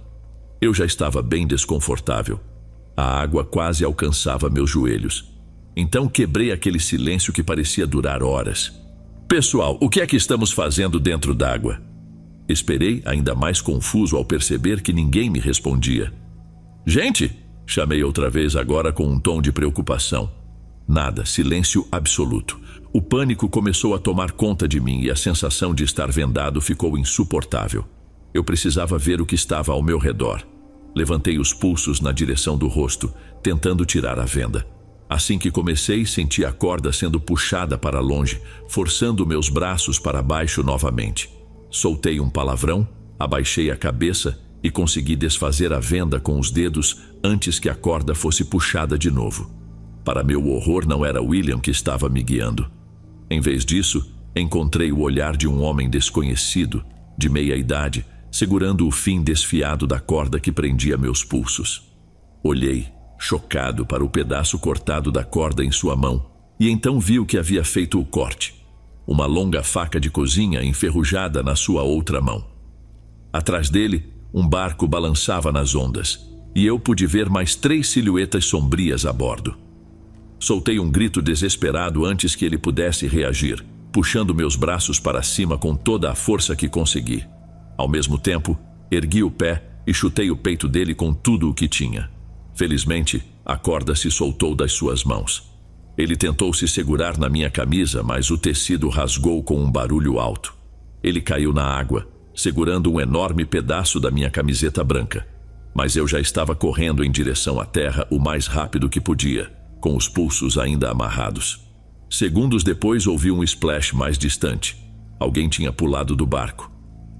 Eu já estava bem desconfortável. A água quase alcançava meus joelhos. Então quebrei aquele silêncio que parecia durar horas. Pessoal, o que é que estamos fazendo dentro d'água? Esperei, ainda mais confuso ao perceber que ninguém me respondia. Gente! Chamei outra vez, agora com um tom de preocupação. Nada, silêncio absoluto. O pânico começou a tomar conta de mim e a sensação de estar vendado ficou insuportável. Eu precisava ver o que estava ao meu redor. Levantei os pulsos na direção do rosto, tentando tirar a venda. Assim que comecei, senti a corda sendo puxada para longe, forçando meus braços para baixo novamente. Soltei um palavrão, abaixei a cabeça e consegui desfazer a venda com os dedos antes que a corda fosse puxada de novo. Para meu horror, não era William que estava me guiando. Em vez disso, encontrei o olhar de um homem desconhecido, de meia idade, segurando o fim desfiado da corda que prendia meus pulsos. Olhei, chocado, para o pedaço cortado da corda em sua mão, e então vi o que havia feito o corte. Uma longa faca de cozinha enferrujada na sua outra mão. Atrás dele, um barco balançava nas ondas, e eu pude ver mais 3 silhuetas sombrias a bordo. Soltei um grito desesperado antes que ele pudesse reagir, puxando meus braços para cima com toda a força que consegui. Ao mesmo tempo, ergui o pé e chutei o peito dele com tudo o que tinha. Felizmente, a corda se soltou das suas mãos. Ele tentou se segurar na minha camisa, mas o tecido rasgou com um barulho alto. Ele caiu na água, segurando um enorme pedaço da minha camiseta branca. Mas eu já estava correndo em direção à terra o mais rápido que podia, com os pulsos ainda amarrados. Segundos depois ouvi um splash mais distante. Alguém tinha pulado do barco.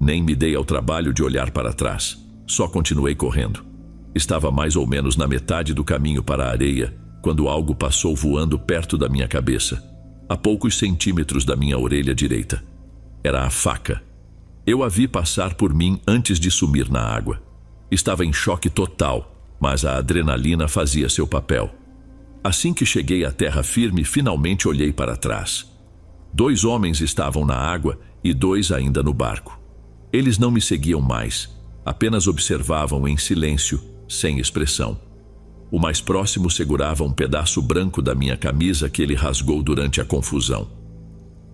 Nem me dei ao trabalho de olhar para trás. Só continuei correndo. Estava mais ou menos na metade do caminho para a areia, quando algo passou voando perto da minha cabeça, a poucos centímetros da minha orelha direita. Era a faca. Eu a vi passar por mim antes de sumir na água. Estava em choque total, mas a adrenalina fazia seu papel. Assim que cheguei à terra firme, finalmente olhei para trás. 2 homens estavam na água e 2 ainda no barco. Eles não me seguiam mais, apenas observavam em silêncio, sem expressão. O mais próximo segurava um pedaço branco da minha camisa que ele rasgou durante a confusão.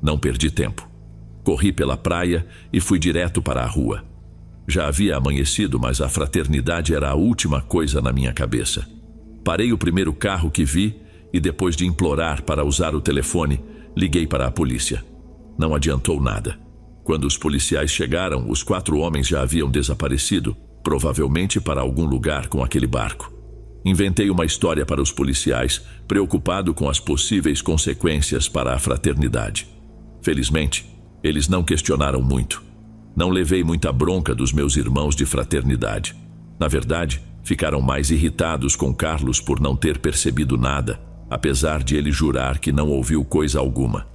Não perdi tempo. Corri pela praia e fui direto para a rua. Já havia amanhecido, mas a fraternidade era a última coisa na minha cabeça. Parei o primeiro carro que vi e, depois de implorar para usar o telefone, liguei para a polícia. Não adiantou nada. Quando os policiais chegaram, os 4 homens já haviam desaparecido, provavelmente para algum lugar com aquele barco. Inventei uma história para os policiais, preocupado com as possíveis consequências para a fraternidade. Felizmente, eles não questionaram muito. Não levei muita bronca dos meus irmãos de fraternidade. Na verdade, ficaram mais irritados com Carlos por não ter percebido nada, apesar de ele jurar que não ouviu coisa alguma.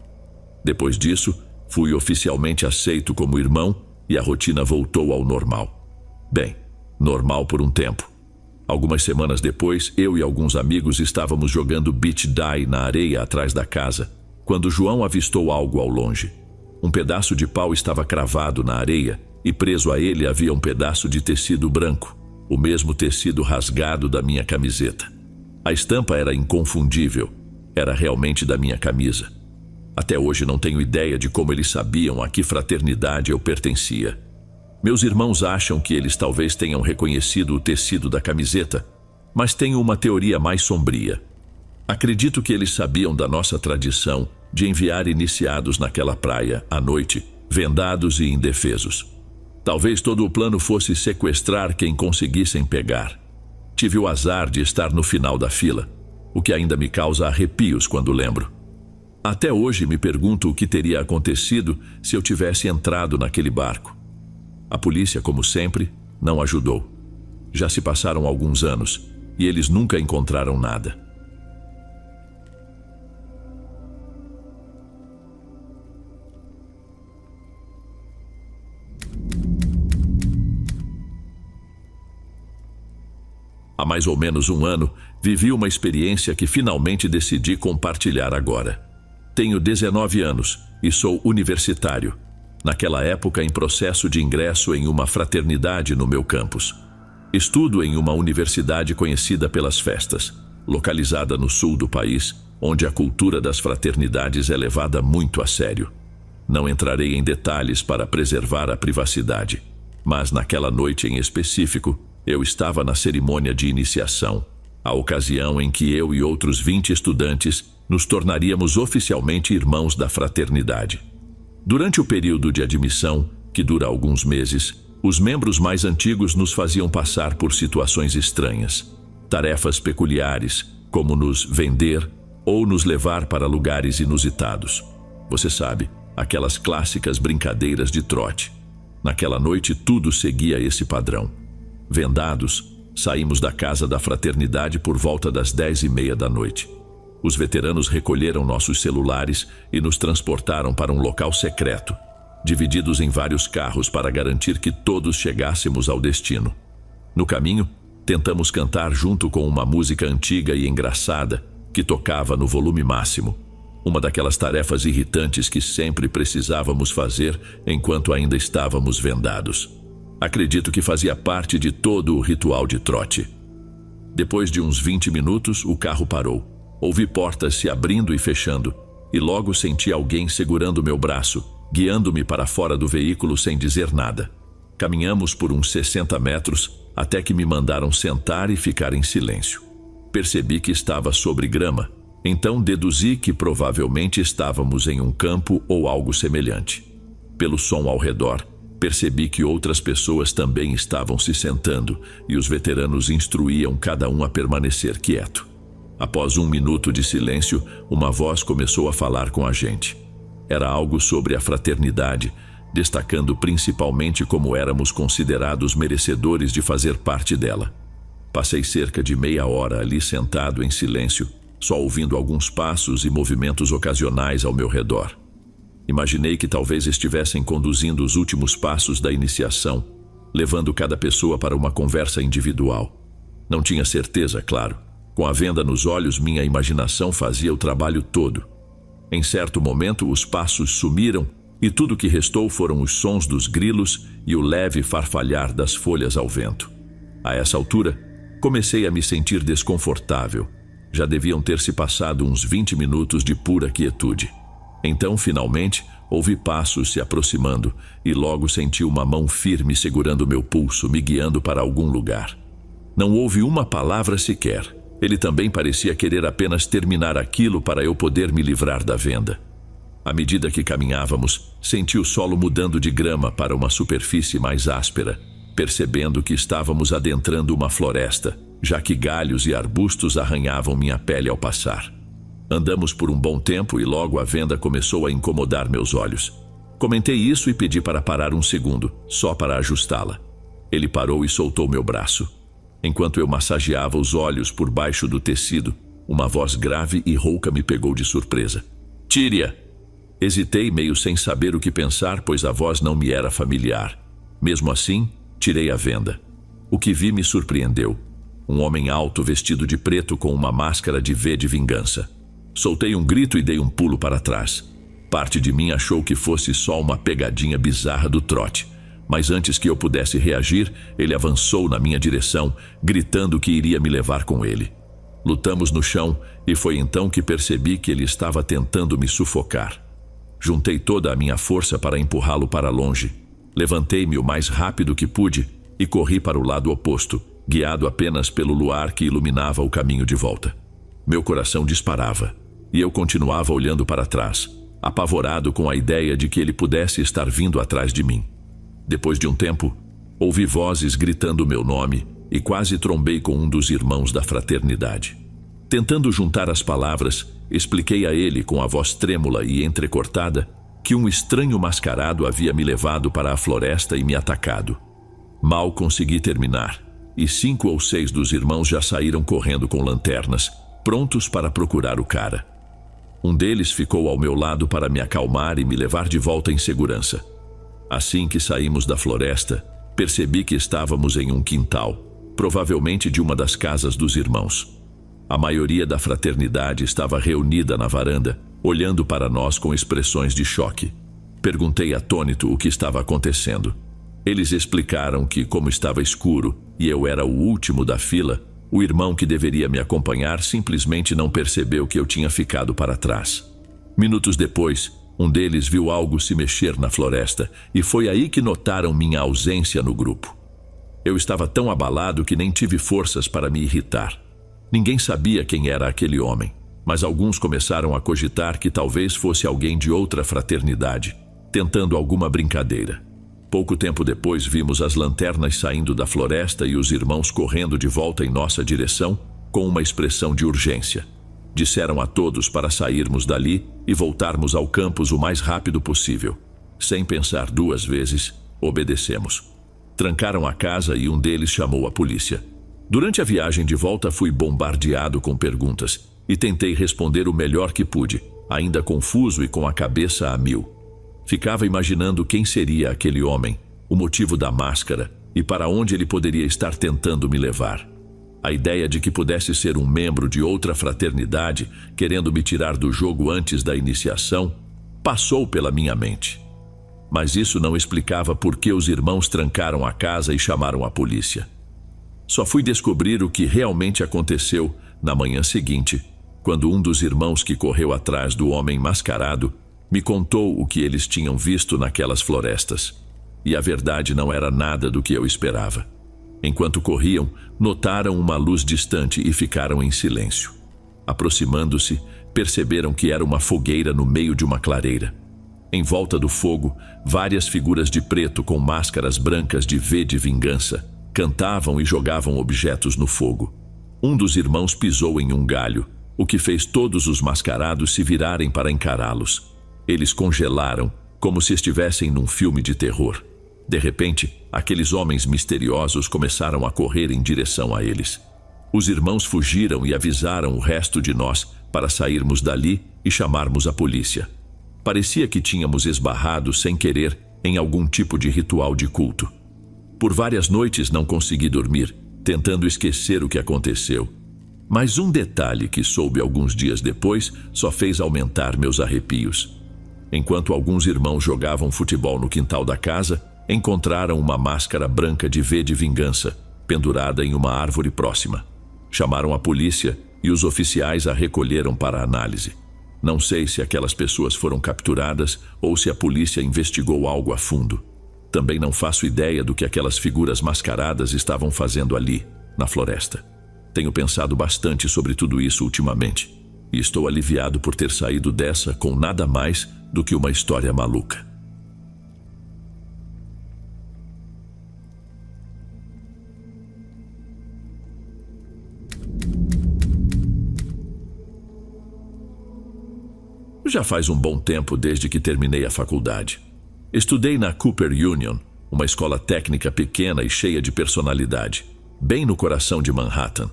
Depois disso, fui oficialmente aceito como irmão e a rotina voltou ao normal. Bem, normal por um tempo. Algumas semanas depois, eu e alguns amigos estávamos jogando beach die na areia atrás da casa, quando João avistou algo ao longe. Um pedaço de pau estava cravado na areia e preso a ele havia um pedaço de tecido branco, o mesmo tecido rasgado da minha camiseta. A estampa era inconfundível, era realmente da minha camisa. Até hoje não tenho ideia de como eles sabiam a que fraternidade eu pertencia. Meus irmãos acham que eles talvez tenham reconhecido o tecido da camiseta, mas tenho uma teoria mais sombria. Acredito que eles sabiam da nossa tradição de enviar iniciados naquela praia, à noite, vendados e indefesos. Talvez todo o plano fosse sequestrar quem conseguissem pegar. Tive o azar de estar no final da fila, o que ainda me causa arrepios quando lembro. Até hoje me pergunto o que teria acontecido se eu tivesse entrado naquele barco. A polícia, como sempre, não ajudou. Já se passaram alguns anos e eles nunca encontraram nada. Há mais ou menos um ano, vivi uma experiência que finalmente decidi compartilhar agora. Tenho 19 anos e sou universitário. Naquela época, em processo de ingresso em uma fraternidade no meu campus. Estudo em uma universidade conhecida pelas festas, localizada no sul do país, onde a cultura das fraternidades é levada muito a sério. Não entrarei em detalhes para preservar a privacidade, mas naquela noite em específico, eu estava na cerimônia de iniciação, a ocasião em que eu e outros 20 estudantes nos tornaríamos oficialmente irmãos da fraternidade. Durante o período de admissão, que dura alguns meses, os membros mais antigos nos faziam passar por situações estranhas, tarefas peculiares, como nos vender ou nos levar para lugares inusitados. Você sabe, aquelas clássicas brincadeiras de trote. Naquela noite tudo seguia esse padrão. Vendados, saímos da casa da fraternidade por volta das 10h30 da noite. Os veteranos recolheram nossos celulares e nos transportaram para um local secreto, divididos em vários carros para garantir que todos chegássemos ao destino. No caminho, Tentamos cantar junto com uma música antiga e engraçada que tocava no volume máximo. Uma daquelas tarefas irritantes que sempre precisávamos fazer enquanto ainda estávamos vendados. Acredito que fazia parte de todo o ritual de trote. Depois de uns 20 minutos, o carro parou. Ouvi portas se abrindo e fechando, e logo senti alguém segurando meu braço, guiando-me para fora do veículo sem dizer nada. Caminhamos por uns 60 metros, até que me mandaram sentar e ficar em silêncio. Percebi que estava sobre grama, então deduzi que provavelmente estávamos em um campo ou algo semelhante. Pelo som ao redor, percebi que outras pessoas também estavam se sentando e os veteranos instruíam cada um a permanecer quieto. Após 1 minuto de silêncio, uma voz começou a falar com a gente. Era algo sobre a fraternidade, destacando principalmente como éramos considerados merecedores de fazer parte dela. Passei cerca de meia hora ali sentado em silêncio, só ouvindo alguns passos e movimentos ocasionais ao meu redor. Imaginei que talvez estivessem conduzindo os últimos passos da iniciação, levando cada pessoa para uma conversa individual. Não tinha certeza, claro. Com a venda nos olhos, minha imaginação fazia o trabalho todo. Em certo momento, os passos sumiram e tudo que restou foram os sons dos grilos e o leve farfalhar das folhas ao vento. A essa altura, comecei a me sentir desconfortável. Já deviam ter se passado uns 20 minutos de pura quietude. Então, finalmente, ouvi passos se aproximando e logo senti uma mão firme segurando meu pulso, me guiando para algum lugar. Não houve uma palavra sequer. Ele também parecia querer apenas terminar aquilo para eu poder me livrar da venda. À medida que caminhávamos, senti o solo mudando de grama para uma superfície mais áspera, percebendo que estávamos adentrando uma floresta, já que galhos e arbustos arranhavam minha pele ao passar. Andamos por um bom tempo e logo a venda começou a incomodar meus olhos. Comentei isso e pedi para parar um segundo, só para ajustá-la. Ele parou e soltou meu braço. Enquanto eu massageava os olhos por baixo do tecido, uma voz grave e rouca me pegou de surpresa. "Tire-a!" Hesitei, meio sem saber o que pensar, pois a voz não me era familiar. Mesmo assim, tirei a venda. O que vi me surpreendeu. Um homem alto vestido de preto com uma máscara de V de vingança. Soltei um grito e dei um pulo para trás. Parte de mim achou que fosse só uma pegadinha bizarra do trote, mas antes que eu pudesse reagir, ele avançou na minha direção, gritando que iria me levar com ele. Lutamos no chão e foi então que percebi que ele estava tentando me sufocar. Juntei toda a minha força para empurrá-lo para longe. Levantei-me o mais rápido que pude e corri para o lado oposto, guiado apenas pelo luar que iluminava o caminho de volta. Meu coração disparava e eu continuava olhando para trás, apavorado com a ideia de que ele pudesse estar vindo atrás de mim. Depois de um tempo, ouvi vozes gritando meu nome e quase trombei com um dos irmãos da fraternidade. Tentando juntar as palavras, expliquei a ele com a voz trêmula e entrecortada que um estranho mascarado havia me levado para a floresta e me atacado. Mal consegui terminar, e 5 ou 6 dos irmãos já saíram correndo com lanternas, prontos para procurar o cara. Um deles ficou ao meu lado para me acalmar e me levar de volta em segurança. Assim que saímos da floresta, percebi que estávamos em um quintal, provavelmente de uma das casas dos irmãos. A maioria da fraternidade estava reunida na varanda, olhando para nós com expressões de choque. Perguntei atônito o que estava acontecendo. Eles explicaram que, como estava escuro e eu era o último da fila, o irmão que deveria me acompanhar simplesmente não percebeu que eu tinha ficado para trás. Minutos depois, um deles viu algo se mexer na floresta e foi aí que notaram minha ausência no grupo. Eu estava tão abalado que nem tive forças para me irritar. Ninguém sabia quem era aquele homem, mas alguns começaram a cogitar que talvez fosse alguém de outra fraternidade, tentando alguma brincadeira. Pouco tempo depois vimos as lanternas saindo da floresta e os irmãos correndo de volta em nossa direção com uma expressão de urgência. Disseram a todos para sairmos dali e voltarmos ao campus o mais rápido possível. Sem pensar 2 vezes, obedecemos. Trancaram a casa e um deles chamou a polícia. Durante a viagem de volta fui bombardeado com perguntas e tentei responder o melhor que pude, ainda confuso e com a cabeça a mil. Ficava imaginando quem seria aquele homem, o motivo da máscara e para onde ele poderia estar tentando me levar. A ideia de que pudesse ser um membro de outra fraternidade querendo me tirar do jogo antes da iniciação passou pela minha mente. Mas isso não explicava por que os irmãos trancaram a casa e chamaram a polícia. Só fui descobrir o que realmente aconteceu na manhã seguinte, quando um dos irmãos que correu atrás do homem mascarado me contou o que eles tinham visto naquelas florestas. E a verdade não era nada do que eu esperava. Enquanto corriam, notaram uma luz distante e ficaram em silêncio. Aproximando-se, perceberam que era uma fogueira no meio de uma clareira. Em volta do fogo, várias figuras de preto com máscaras brancas de V de vingança cantavam e jogavam objetos no fogo. Um dos irmãos pisou em um galho, o que fez todos os mascarados se virarem para encará-los. Eles congelaram, como se estivessem num filme de terror. De repente, aqueles homens misteriosos começaram a correr em direção a eles. Os irmãos fugiram e avisaram o resto de nós para sairmos dali e chamarmos a polícia. Parecia que tínhamos esbarrado sem querer em algum tipo de ritual de culto. Por várias noites não consegui dormir, tentando esquecer o que aconteceu. Mas um detalhe que soube alguns dias depois só fez aumentar meus arrepios. Enquanto alguns irmãos jogavam futebol no quintal da casa, encontraram uma máscara branca de V de vingança, pendurada em uma árvore próxima. Chamaram a polícia e os oficiais a recolheram para análise. Não sei se aquelas pessoas foram capturadas ou se a polícia investigou algo a fundo. Também não faço ideia do que aquelas figuras mascaradas estavam fazendo ali, na floresta. Tenho pensado bastante sobre tudo isso ultimamente, e estou aliviado por ter saído dessa com nada mais do que uma história maluca. Já faz um bom tempo desde que terminei a faculdade. Estudei na Cooper Union, uma escola técnica pequena e cheia de personalidade, bem no coração de Manhattan.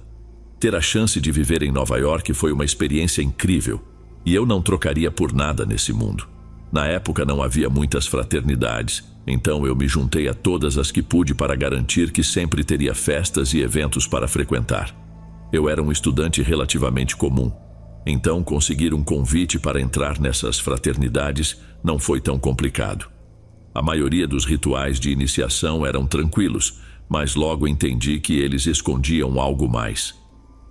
Ter a chance de viver em Nova York foi uma experiência incrível, e eu não trocaria por nada nesse mundo. Na época não havia muitas fraternidades, então eu me juntei a todas as que pude para garantir que sempre teria festas e eventos para frequentar. Eu era um estudante relativamente comum, então conseguir um convite para entrar nessas fraternidades não foi tão complicado. A maioria dos rituais de iniciação eram tranquilos, mas logo entendi que eles escondiam algo mais.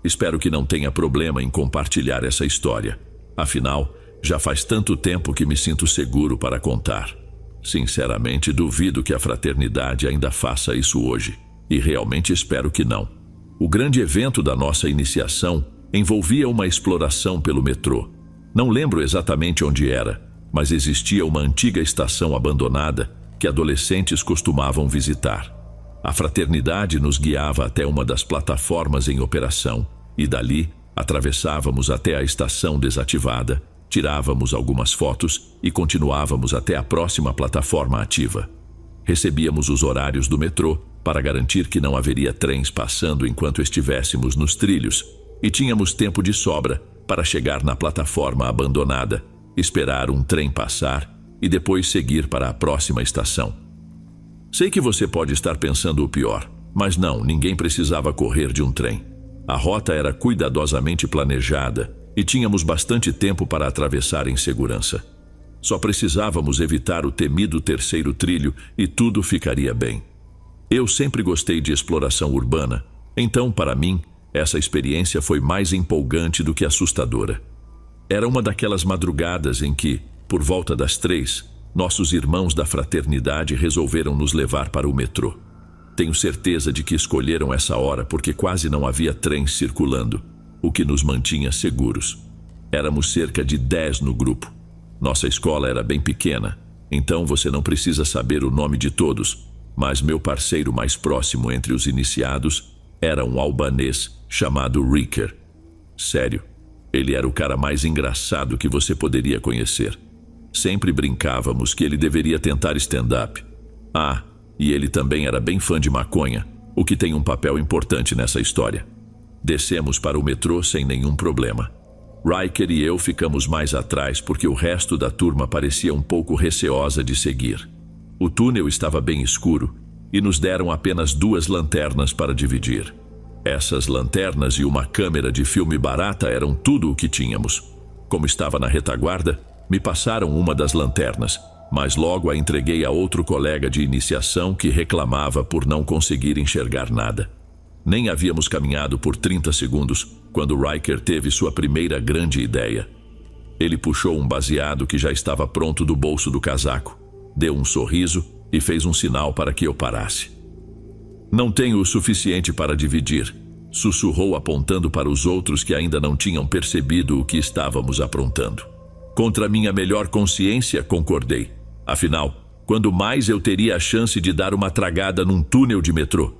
Espero que não tenha problema em compartilhar essa história. Afinal, já faz tanto tempo que me sinto seguro para contar. Sinceramente, duvido que a fraternidade ainda faça isso hoje, e realmente espero que não. O grande evento da nossa iniciação envolvia uma exploração pelo metrô. Não lembro exatamente onde era, mas existia uma antiga estação abandonada que adolescentes costumavam visitar. A fraternidade nos guiava até uma das plataformas em operação, e dali atravessávamos até a estação desativada, tirávamos algumas fotos e continuávamos até a próxima plataforma ativa. Recebíamos os horários do metrô para garantir que não haveria trens passando enquanto estivéssemos nos trilhos, e tínhamos tempo de sobra para chegar na plataforma abandonada, esperar um trem passar e depois seguir para a próxima estação. Sei que você pode estar pensando o pior, mas não, ninguém precisava correr de um trem. A rota era cuidadosamente planejada e tínhamos bastante tempo para atravessar em segurança. Só precisávamos evitar o temido terceiro trilho e tudo ficaria bem. Eu sempre gostei de exploração urbana, então para mim, essa experiência foi mais empolgante do que assustadora. Era uma daquelas madrugadas em que, por volta das 3, nossos irmãos da fraternidade resolveram nos levar para o metrô. Tenho certeza de que escolheram essa hora porque quase não havia trens circulando, o que nos mantinha seguros. Éramos cerca de 10 no grupo. Nossa escola era bem pequena, então você não precisa saber o nome de todos, mas meu parceiro mais próximo entre os iniciados era um albanês chamado Ricker. Sério, ele era o cara mais engraçado que você poderia conhecer. Sempre brincávamos que ele deveria tentar stand-up. Ah, e ele também era bem fã de maconha, o que tem um papel importante nessa história. Descemos para o metrô sem nenhum problema. Riker e eu ficamos mais atrás porque o resto da turma parecia um pouco receosa de seguir. O túnel estava bem escuro e nos deram apenas 2 lanternas para dividir. Essas lanternas e uma câmera de filme barata eram tudo o que tínhamos. Como estava na retaguarda, me passaram uma das lanternas, mas logo a entreguei a outro colega de iniciação que reclamava por não conseguir enxergar nada. Nem havíamos caminhado por 30 segundos quando Riker teve sua primeira grande ideia. Ele puxou um baseado que já estava pronto do bolso do casaco, deu um sorriso e fez um sinal para que eu parasse. "Não tenho o suficiente para dividir", sussurrou apontando para os outros que ainda não tinham percebido o que estávamos aprontando. Contra minha melhor consciência, concordei. Afinal, quando mais eu teria a chance de dar uma tragada num túnel de metrô?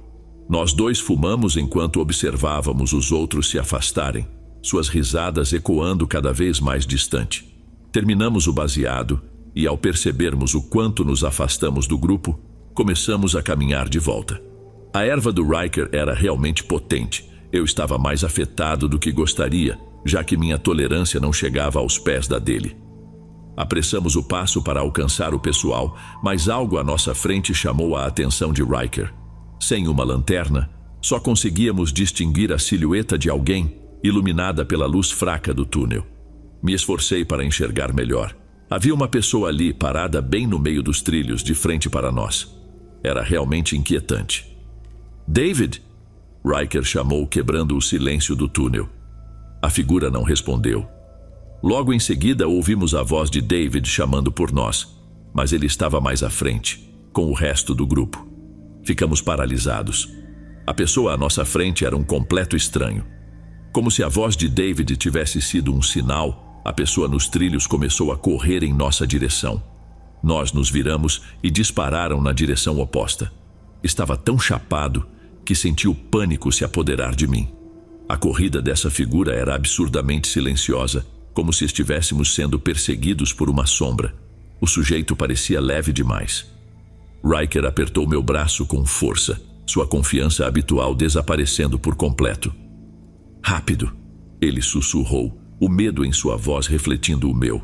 Nós dois fumamos enquanto observávamos os outros se afastarem, suas risadas ecoando cada vez mais distante. Terminamos o baseado e, ao percebermos o quanto nos afastamos do grupo, começamos a caminhar de volta. A erva do Riker era realmente potente. Eu estava mais afetado do que gostaria, já que minha tolerância não chegava aos pés da dele. Apressamos o passo para alcançar o pessoal, mas algo à nossa frente chamou a atenção de Riker. Sem uma lanterna, só conseguíamos distinguir a silhueta de alguém, iluminada pela luz fraca do túnel. Me esforcei para enxergar melhor. Havia uma pessoa ali, parada bem no meio dos trilhos, de frente para nós. Era realmente inquietante. "David!" Riker chamou, quebrando o silêncio do túnel. A figura não respondeu. Logo em seguida, ouvimos a voz de David chamando por nós, mas ele estava mais à frente, com o resto do grupo. Ficamos paralisados. A pessoa à nossa frente era um completo estranho. Como se a voz de David tivesse sido um sinal, a pessoa nos trilhos começou a correr em nossa direção. Nós nos viramos e dispararam na direção oposta. Estava tão chapado que senti o pânico se apoderar de mim. A corrida dessa figura era absurdamente silenciosa, como se estivéssemos sendo perseguidos por uma sombra. O sujeito parecia leve demais. Riker apertou meu braço com força, sua confiança habitual desaparecendo por completo. "Rápido!" ele sussurrou, o medo em sua voz refletindo o meu.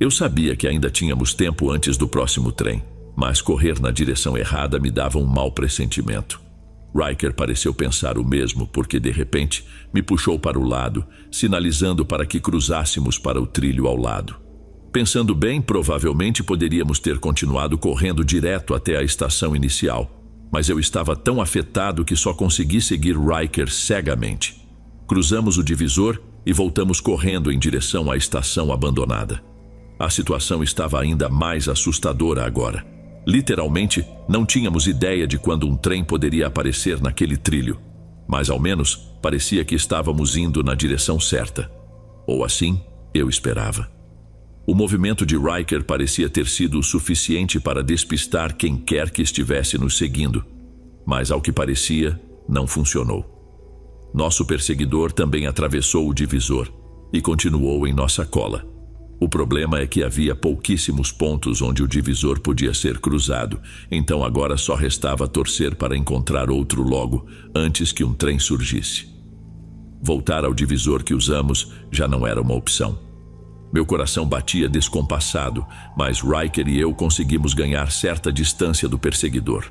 Eu sabia que ainda tínhamos tempo antes do próximo trem, mas correr na direção errada me dava um mau pressentimento. Riker pareceu pensar o mesmo, porque de repente me puxou para o lado, sinalizando para que cruzássemos para o trilho ao lado. Pensando bem, provavelmente poderíamos ter continuado correndo direto até a estação inicial, mas eu estava tão afetado que só consegui seguir Riker cegamente. Cruzamos o divisor e voltamos correndo em direção à estação abandonada. A situação estava ainda mais assustadora agora. Literalmente, não tínhamos ideia de quando um trem poderia aparecer naquele trilho, mas ao menos parecia que estávamos indo na direção certa. Ou assim, eu esperava. O movimento de Riker parecia ter sido o suficiente para despistar quem quer que estivesse nos seguindo, mas ao que parecia, não funcionou. Nosso perseguidor também atravessou o divisor e continuou em nossa cola. O problema é que havia pouquíssimos pontos onde o divisor podia ser cruzado, então agora só restava torcer para encontrar outro logo, antes que um trem surgisse. Voltar ao divisor que usamos já não era uma opção. Meu coração batia descompassado, mas Riker e eu conseguimos ganhar certa distância do perseguidor.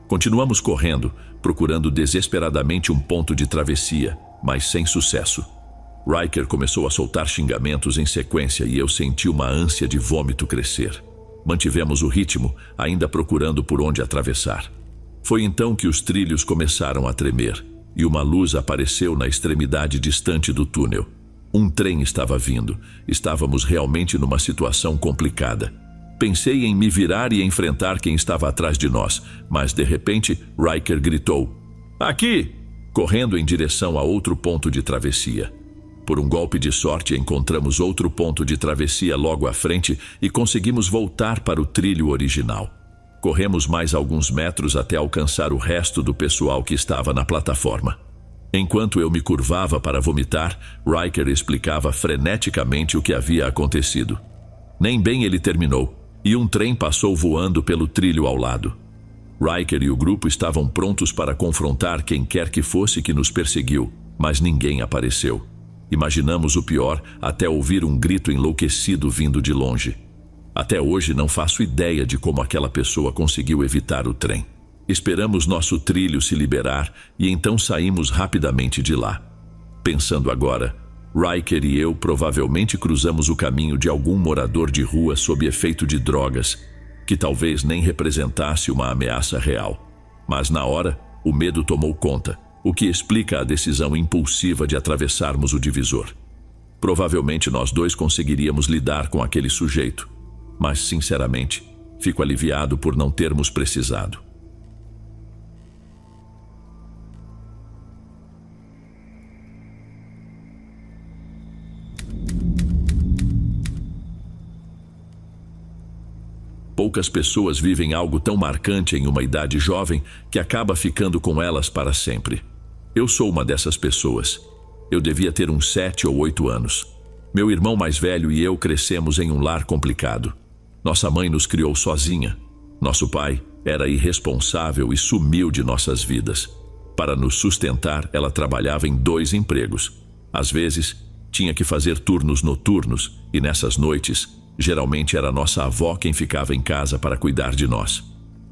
Continuamos correndo, procurando desesperadamente um ponto de travessia, mas sem sucesso. Riker começou a soltar xingamentos em sequência e eu senti uma ânsia de vômito crescer. Mantivemos o ritmo, ainda procurando por onde atravessar. Foi então que os trilhos começaram a tremer e uma luz apareceu na extremidade distante do túnel. Um trem estava vindo. Estávamos realmente numa situação complicada. Pensei em me virar e enfrentar quem estava atrás de nós, mas de repente Riker gritou: "Aqui!", correndo em direção a outro ponto de travessia. Por um golpe de sorte, encontramos outro ponto de travessia logo à frente e conseguimos voltar para o trilho original. Corremos mais alguns metros até alcançar o resto do pessoal que estava na plataforma. Enquanto eu me curvava para vomitar, Riker explicava freneticamente o que havia acontecido. Nem bem ele terminou, e um trem passou voando pelo trilho ao lado. Riker e o grupo estavam prontos para confrontar quem quer que fosse que nos perseguiu, mas ninguém apareceu. Imaginamos o pior até ouvir um grito enlouquecido vindo de longe. Até hoje não faço ideia de como aquela pessoa conseguiu evitar o trem. Esperamos nosso trilho se liberar e então saímos rapidamente de lá. Pensando agora, Riker e eu provavelmente cruzamos o caminho de algum morador de rua sob efeito de drogas, que talvez nem representasse uma ameaça real. Mas na hora, o medo tomou conta, o que explica a decisão impulsiva de atravessarmos o divisor. Provavelmente nós dois conseguiríamos lidar com aquele sujeito, mas sinceramente, fico aliviado por não termos precisado. Poucas pessoas vivem algo tão marcante em uma idade jovem que acaba ficando com elas para sempre. Eu sou uma dessas pessoas. Eu devia ter uns 7 ou 8 anos. Meu irmão mais velho e eu crescemos em um lar complicado. Nossa mãe nos criou sozinha. Nosso pai era irresponsável e sumiu de nossas vidas. Para nos sustentar, ela trabalhava em 2 empregos. Às vezes, tinha que fazer turnos noturnos e nessas noites, geralmente era nossa avó quem ficava em casa para cuidar de nós.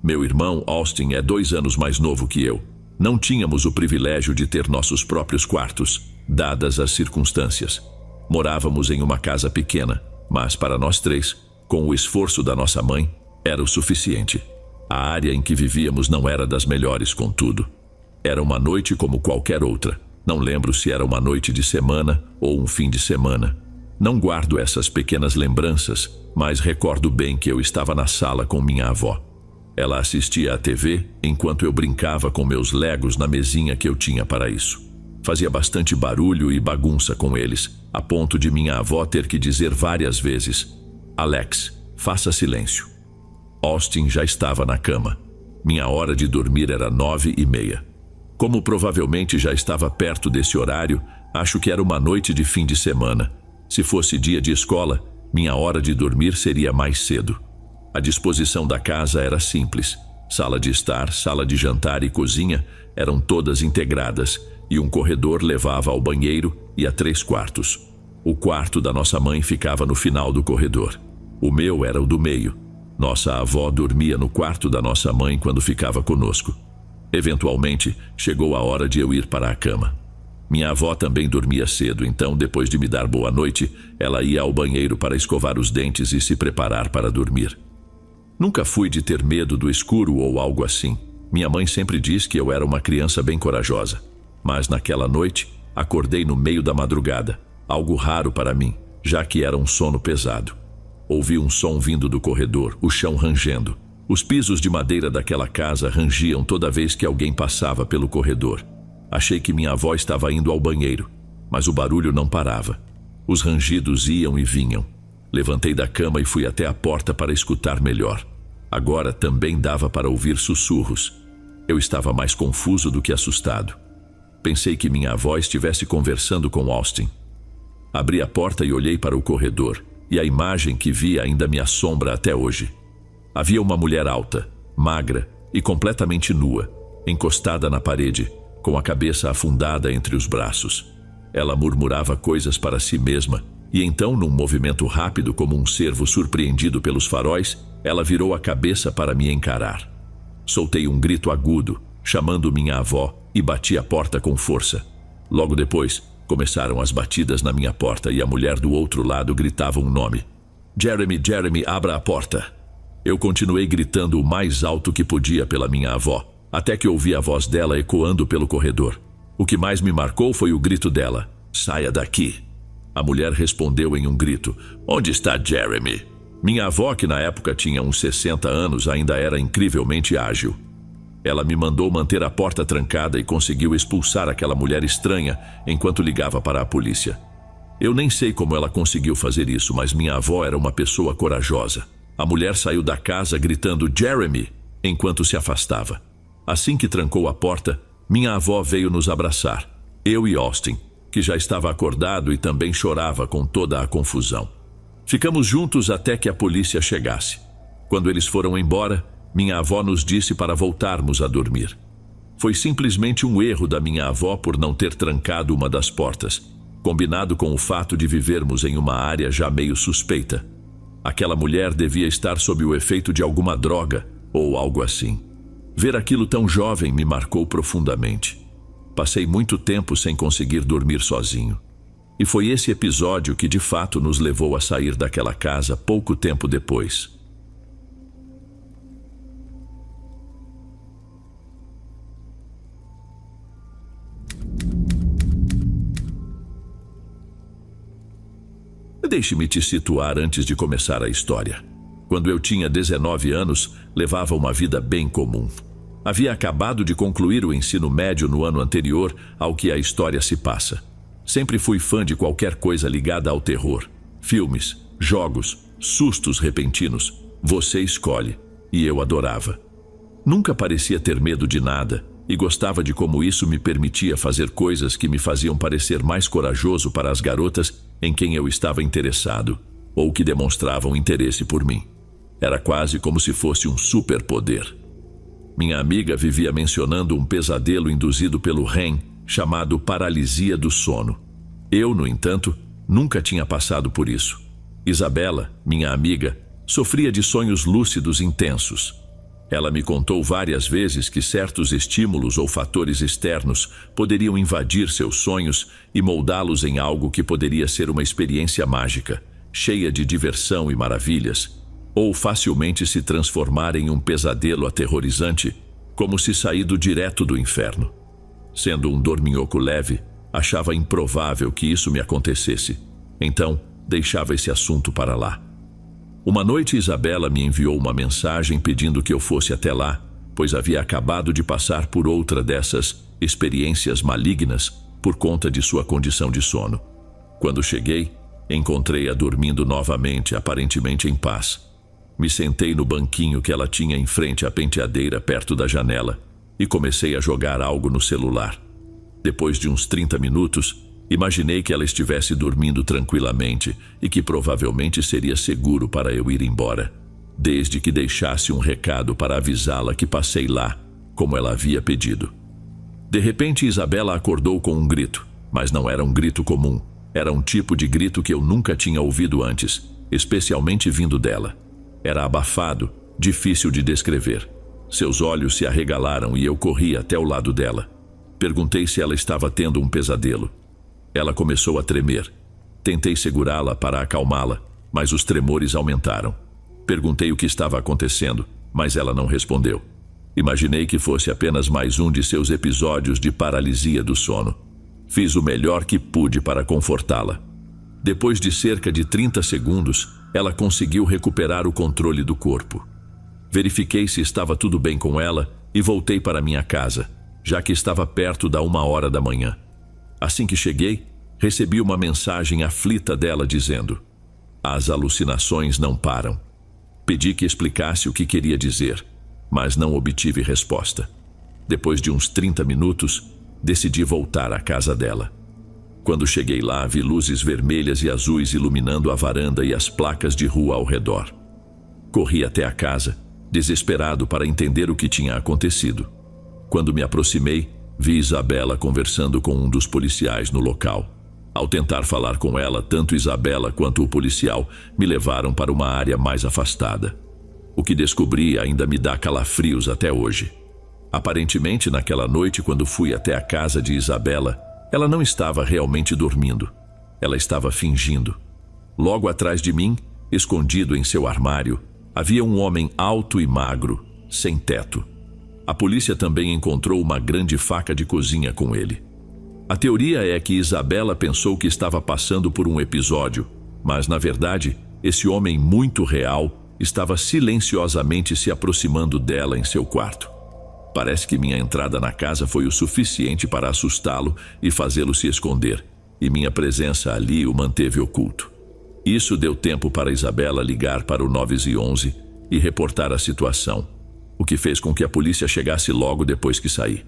Meu irmão, Austin, é 2 anos mais novo que eu. Não tínhamos o privilégio de ter nossos próprios quartos, dadas as circunstâncias. Morávamos em uma casa pequena, mas para nós 3, com o esforço da nossa mãe, era o suficiente. A área em que vivíamos não era das melhores, contudo. Era uma noite como qualquer outra. Não lembro se era uma noite de semana ou um fim de semana. Não guardo essas pequenas lembranças, mas recordo bem que eu estava na sala com minha avó. Ela assistia à TV enquanto eu brincava com meus legos na mesinha que eu tinha para isso. Fazia bastante barulho e bagunça com eles, a ponto de minha avó ter que dizer várias vezes: "Alex, faça silêncio." Austin já estava na cama. Minha hora de dormir era 9h30. Como provavelmente já estava perto desse horário, acho que era uma noite de fim de semana. Se fosse dia de escola, minha hora de dormir seria mais cedo. A disposição da casa era simples. Sala de estar, sala de jantar e cozinha eram todas integradas, e um corredor levava ao banheiro e a 3 quartos. O quarto da nossa mãe ficava no final do corredor. O meu era o do meio. Nossa avó dormia no quarto da nossa mãe quando ficava conosco. Eventualmente, chegou a hora de eu ir para a cama. Minha avó também dormia cedo, então, depois de me dar boa noite, ela ia ao banheiro para escovar os dentes e se preparar para dormir. Nunca fui de ter medo do escuro ou algo assim. Minha mãe sempre diz que eu era uma criança bem corajosa. Mas naquela noite, acordei no meio da madrugada, algo raro para mim, já que era um sono pesado. Ouvi um som vindo do corredor, o chão rangendo. Os pisos de madeira daquela casa rangiam toda vez que alguém passava pelo corredor. Achei que minha avó estava indo ao banheiro, mas o barulho não parava. Os rangidos iam e vinham. Levantei da cama e fui até a porta para escutar melhor. Agora também dava para ouvir sussurros. Eu estava mais confuso do que assustado. Pensei que minha avó estivesse conversando com Austin. Abri a porta e olhei para o corredor, e a imagem que vi ainda me assombra até hoje. Havia uma mulher alta, magra e completamente nua, encostada na parede, com a cabeça afundada entre os braços. Ela murmurava coisas para si mesma, e então, num movimento rápido como um cervo surpreendido pelos faróis, ela virou a cabeça para me encarar. Soltei um grito agudo, chamando minha avó, e bati a porta com força. Logo depois, começaram as batidas na minha porta e a mulher do outro lado gritava um nome. "Jeremy, Jeremy, abra a porta." Eu continuei gritando o mais alto que podia pela minha avó, até que ouvi a voz dela ecoando pelo corredor. O que mais me marcou foi o grito dela: "Saia daqui." A mulher respondeu em um grito: "Onde está Jeremy?" Minha avó, que na época tinha uns 60 anos, ainda era incrivelmente ágil. Ela me mandou manter a porta trancada e conseguiu expulsar aquela mulher estranha enquanto ligava para a polícia. Eu nem sei como ela conseguiu fazer isso, mas minha avó era uma pessoa corajosa. A mulher saiu da casa gritando "Jeremy" enquanto se afastava. Assim que trancou a porta, minha avó veio nos abraçar, eu e Austin, que já estava acordado e também chorava com toda a confusão. Ficamos juntos até que a polícia chegasse. Quando eles foram embora, minha avó nos disse para voltarmos a dormir. Foi simplesmente um erro da minha avó por não ter trancado uma das portas, combinado com o fato de vivermos em uma área já meio suspeita. Aquela mulher devia estar sob o efeito de alguma droga ou algo assim. Ver aquilo tão jovem me marcou profundamente. Passei muito tempo sem conseguir dormir sozinho. E foi esse episódio que de fato nos levou a sair daquela casa pouco tempo depois. Deixe-me te situar antes de começar a história. Quando eu tinha 19 anos, levava uma vida bem comum. Havia acabado de concluir o ensino médio no ano anterior ao que a história se passa. Sempre fui fã de qualquer coisa ligada ao terror. Filmes, jogos, sustos repentinos. Você escolhe. E eu adorava. Nunca parecia ter medo de nada e gostava de como isso me permitia fazer coisas que me faziam parecer mais corajoso para as garotas em quem eu estava interessado ou que demonstravam interesse por mim. Era quase como se fosse um superpoder. Minha amiga vivia mencionando um pesadelo induzido pelo REM chamado paralisia do sono. Eu, no entanto, nunca tinha passado por isso. Isabela, minha amiga, sofria de sonhos lúcidos intensos. Ela me contou várias vezes que certos estímulos ou fatores externos poderiam invadir seus sonhos e moldá-los em algo que poderia ser uma experiência mágica, cheia de diversão e maravilhas, ou facilmente se transformar em um pesadelo aterrorizante, como se saído direto do inferno. Sendo um dorminhoco leve, achava improvável que isso me acontecesse, então deixava esse assunto para lá. Uma noite, Isabela me enviou uma mensagem pedindo que eu fosse até lá, pois havia acabado de passar por outra dessas experiências malignas por conta de sua condição de sono. Quando cheguei, encontrei-a dormindo novamente, aparentemente em paz. Me sentei no banquinho que ela tinha em frente à penteadeira perto da janela e comecei a jogar algo no celular. Depois de uns 30 minutos, imaginei que ela estivesse dormindo tranquilamente e que provavelmente seria seguro para eu ir embora, desde que deixasse um recado para avisá-la que passei lá, como ela havia pedido. De repente, Isabela acordou com um grito, mas não era um grito comum. Era um tipo de grito que eu nunca tinha ouvido antes, especialmente vindo dela. Era abafado, difícil de descrever. Seus olhos se arregalaram e eu corri até o lado dela. Perguntei se ela estava tendo um pesadelo. Ela começou a tremer. Tentei segurá-la para acalmá-la, mas os tremores aumentaram. Perguntei o que estava acontecendo, mas ela não respondeu. Imaginei que fosse apenas mais um de seus episódios de paralisia do sono. Fiz o melhor que pude para confortá-la. Depois de cerca de 30 segundos, ela conseguiu recuperar o controle do corpo. Verifiquei se estava tudo bem com ela e voltei para minha casa, já que estava perto da 1h da manhã. Assim que cheguei, recebi uma mensagem aflita dela dizendo: "As alucinações não param." Pedi que explicasse o que queria dizer, mas não obtive resposta. Depois de uns 30 minutos, decidi voltar à casa dela. Quando cheguei lá, vi luzes vermelhas e azuis iluminando a varanda e as placas de rua ao redor. Corri até a casa, desesperado para entender o que tinha acontecido. Quando me aproximei, vi Isabela conversando com um dos policiais no local. Ao tentar falar com ela, tanto Isabela quanto o policial me levaram para uma área mais afastada. O que descobri ainda me dá calafrios até hoje. Aparentemente, naquela noite, quando fui até a casa de Isabela, ela não estava realmente dormindo. Ela estava fingindo. Logo atrás de mim, escondido em seu armário, havia um homem alto e magro, sem teto. A polícia também encontrou uma grande faca de cozinha com ele. A teoria é que Isabela pensou que estava passando por um episódio, mas, na verdade, esse homem muito real estava silenciosamente se aproximando dela em seu quarto. Parece que minha entrada na casa foi o suficiente para assustá-lo e fazê-lo se esconder, e minha presença ali o manteve oculto. Isso deu tempo para Isabela ligar para o 911 e reportar a situação, o que fez com que a polícia chegasse logo depois que saí.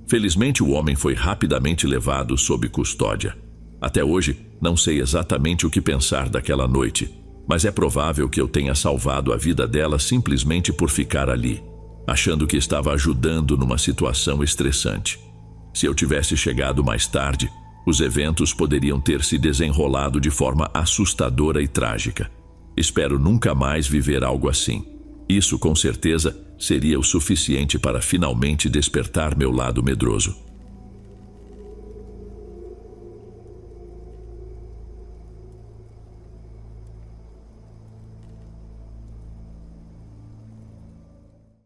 Felizmente, o homem foi rapidamente levado sob custódia. Até hoje, não sei exatamente o que pensar daquela noite, mas é provável que eu tenha salvado a vida dela simplesmente por ficar ali, achando que estava ajudando numa situação estressante. Se eu tivesse chegado mais tarde, os eventos poderiam ter se desenrolado de forma assustadora e trágica. Espero nunca mais viver algo assim. Isso, com certeza, seria o suficiente para finalmente despertar meu lado medroso.